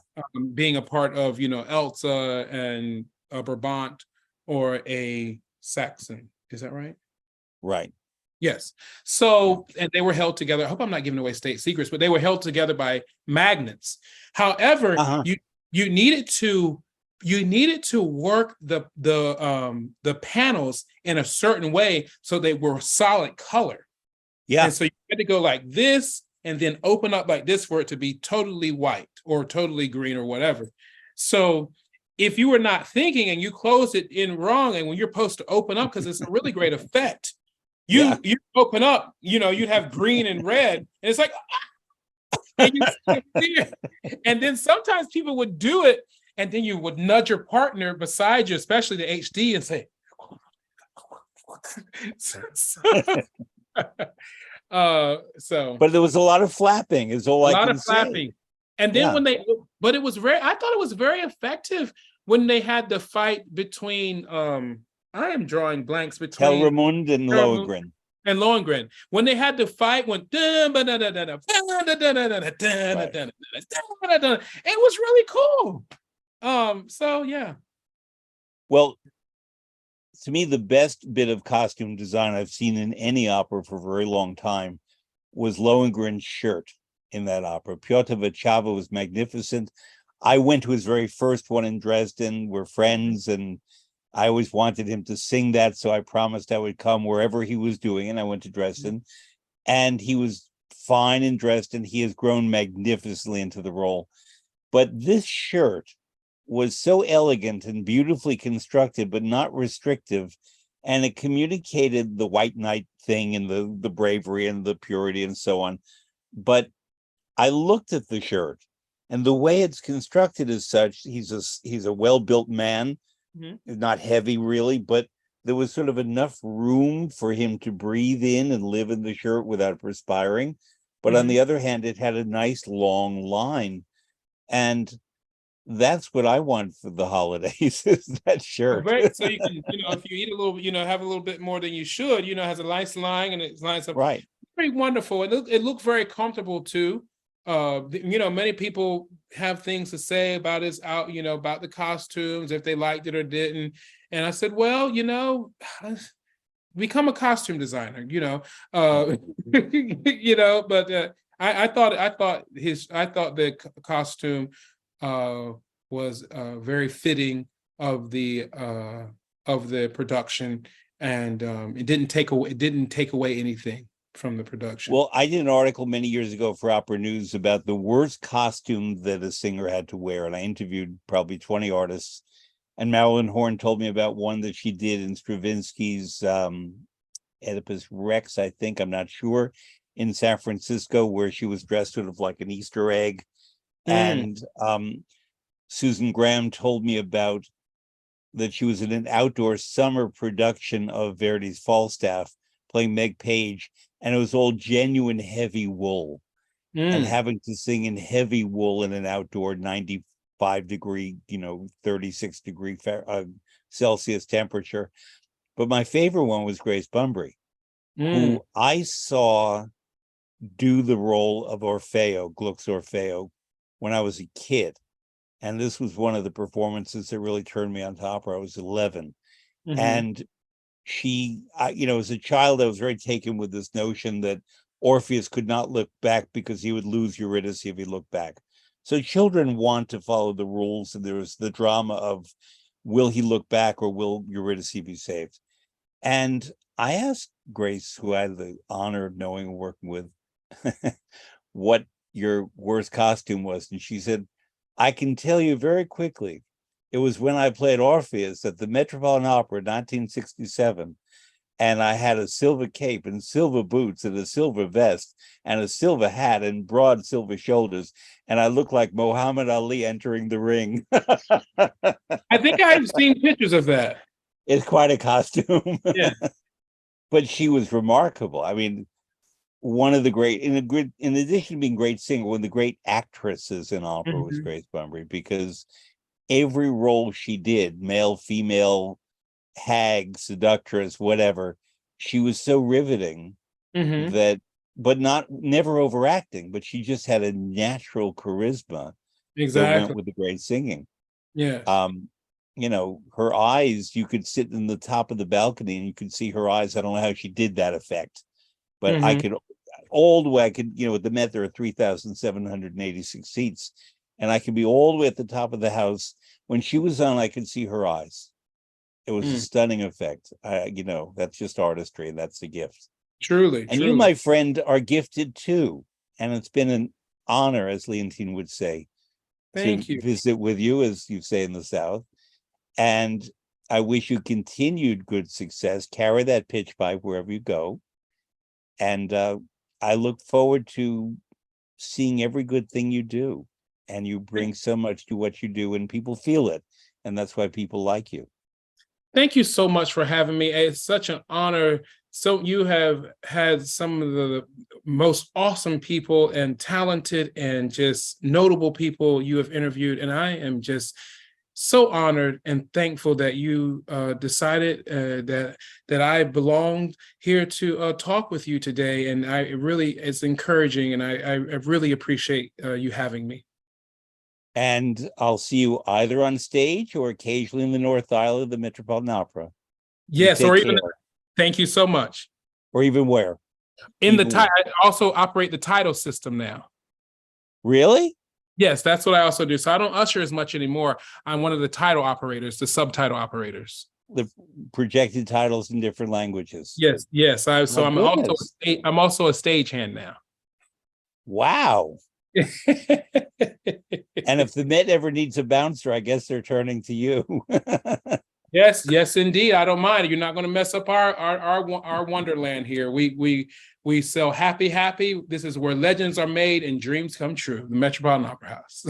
Being a part of, Elsa and a Brabant or a Saxon. Is that right? Right. Yes. Yeah. So, and they were held together. I hope I'm not giving away state secrets, but they were held together by magnets. However, Uh-huh. you needed to work the panels in a certain way so they were solid color. Yeah. And so you had to go like this and then open up like this for it to be totally white or totally green or whatever. So if you were not thinking and you closed it in wrong, and when you're supposed to open up, because it's a really great effect, Yeah. you open up, you'd have green and red, and it's like, and you see it. And then sometimes people would do it, and then you would nudge your partner beside you, especially the HD, and say, so But there was a lot of flapping, is all a I lot can of say. flapping. And then Yeah. but it was I thought it was very effective when they had the fight between, I am drawing blanks between Telramund and Paramount Lohengrin. and Lohengrin. When they had the fight, when it Right. was really cool. So yeah. Well, to me, the best bit of costume design I've seen in any opera for a very long time was Lohengrin's shirt in that opera. Pyotr Vachava was magnificent. I went to his very first one in Dresden. We're friends, and I always wanted him to sing that, so I promised I would come wherever he was doing, and I went to Dresden, and he was fine in Dresden. He has grown magnificently into the role. But this shirt was so elegant and beautifully constructed, but not restrictive. And it communicated the white knight thing and the bravery and the purity and so on. But I looked at the shirt, and the way it's constructed is such, he's a well-built man, Mhm. not heavy really, but there was sort of enough room for him to breathe in and live in the shirt without perspiring. But on Mhm. the other hand, it had a nice long line. And that's what I want for the holidays, is that Oh, shirt. very, so you can, if you eat a little, have a little bit more than you should, has a nice line and it lines up Right. very wonderful. It looked very comfortable too. Many people have things to say about his out, about the costumes, if they liked it or didn't. And I said, well, become a costume designer, but I thought the costume was very fitting of the production, and it didn't take away anything from the production. Well, I did an article many years ago for Opera News about the worst costume that a singer had to wear, and I interviewed probably 20 artists. And Marilyn Horn told me about one that she did in Stravinsky's Oedipus Rex, I think, I'm not sure, in San Francisco, where she was dressed sort of like an Easter egg. Mm, And Susan Graham told me about that she was in an outdoor summer production of Verdi's Falstaff playing Meg Page, and it was all genuine heavy wool. And mm, having to sing in heavy wool in an outdoor 95-degree, 36-degree Celsius temperature. But my favorite one was Grace Bumbry, mm, who I saw do the role of Orfeo, Gluck's Orfeo, when I was a kid. And this was one of the performances that really turned me on to opera. I was 11. mhm. And as a child, I was very taken with this notion that Orpheus could not look back because he would lose Eurydice if he looked back. So children want to follow the rules, and there's the drama of, will he look back or will Eurydice be saved? And I asked Grace, who I had the honor of knowing and working with, what your worst costume was. And she said, I can tell you very quickly. It was when I played Orpheus at the Metropolitan Opera in 1967. And I had a silver cape and silver boots and a silver vest and a silver hat and broad silver shoulders. And I looked like Muhammad Ali entering the ring. I think I've seen pictures of that. It's quite a costume. Yeah. But she was remarkable. I mean, one of the great, in addition to being a great singer, one of the great actresses in opera was Mhm. Grace Bumbry, because every role she did, male, female, hag, seductress, whatever, she was so riveting Mhm. that, but not never overacting, but she just had a natural charisma that went Exactly. with the great singing. Yes. Um, her eyes, you could sit in the top of the balcony and you could see her eyes. I don't know how she did that effect, but I Mhm. could all the way, I could, at the Met, there are 3,786 seats, and I could be all the way at the top of the house. When she was on, I could see her eyes. It was a Mm. stunning effect. That's just artistry, and that's the gift. Truly, And you, truly. my friend, are gifted too. And it's been an honor, as Leontine would say, to Thank you. visit with you, as you say in the South. And I wish you continued good success. Carry that pitch pipe wherever you go. And I look forward to seeing every good thing you do. And you bring so much to what you do, and people feel it. And that's why people like you. Thank you so much for having me. It's such an honor. So you have had some of the most awesome people and talented and just notable people you have interviewed. And I am just so honored and thankful that you decided that I belonged here to talk with you today. And it's encouraging, and I really appreciate you having me. And I'll see you either on stage or occasionally in the North Island of the Metropolitan Opera. You Yes, take or even, care. thank you so much. Or even where? In the Even title, where? I also operate the title system now. Really? Yes, that's what I also do. So I don't usher as much anymore. I'm one of the title operators, the subtitle operators. The projected titles in different languages. Yes, yes. My goodness. I'm also a stagehand now. Wow. And if the Met ever needs a bouncer, I guess they're turning to you. Yes, yes, indeed. I don't mind. You're not going to mess up our wonderland here. We sell happy, happy. This is where legends are made and dreams come true. The Metropolitan Opera House.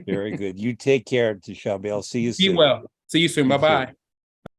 Very good. You take care, Tshombe. I'll see you Be soon. well. See you soon. You Bye too. bye.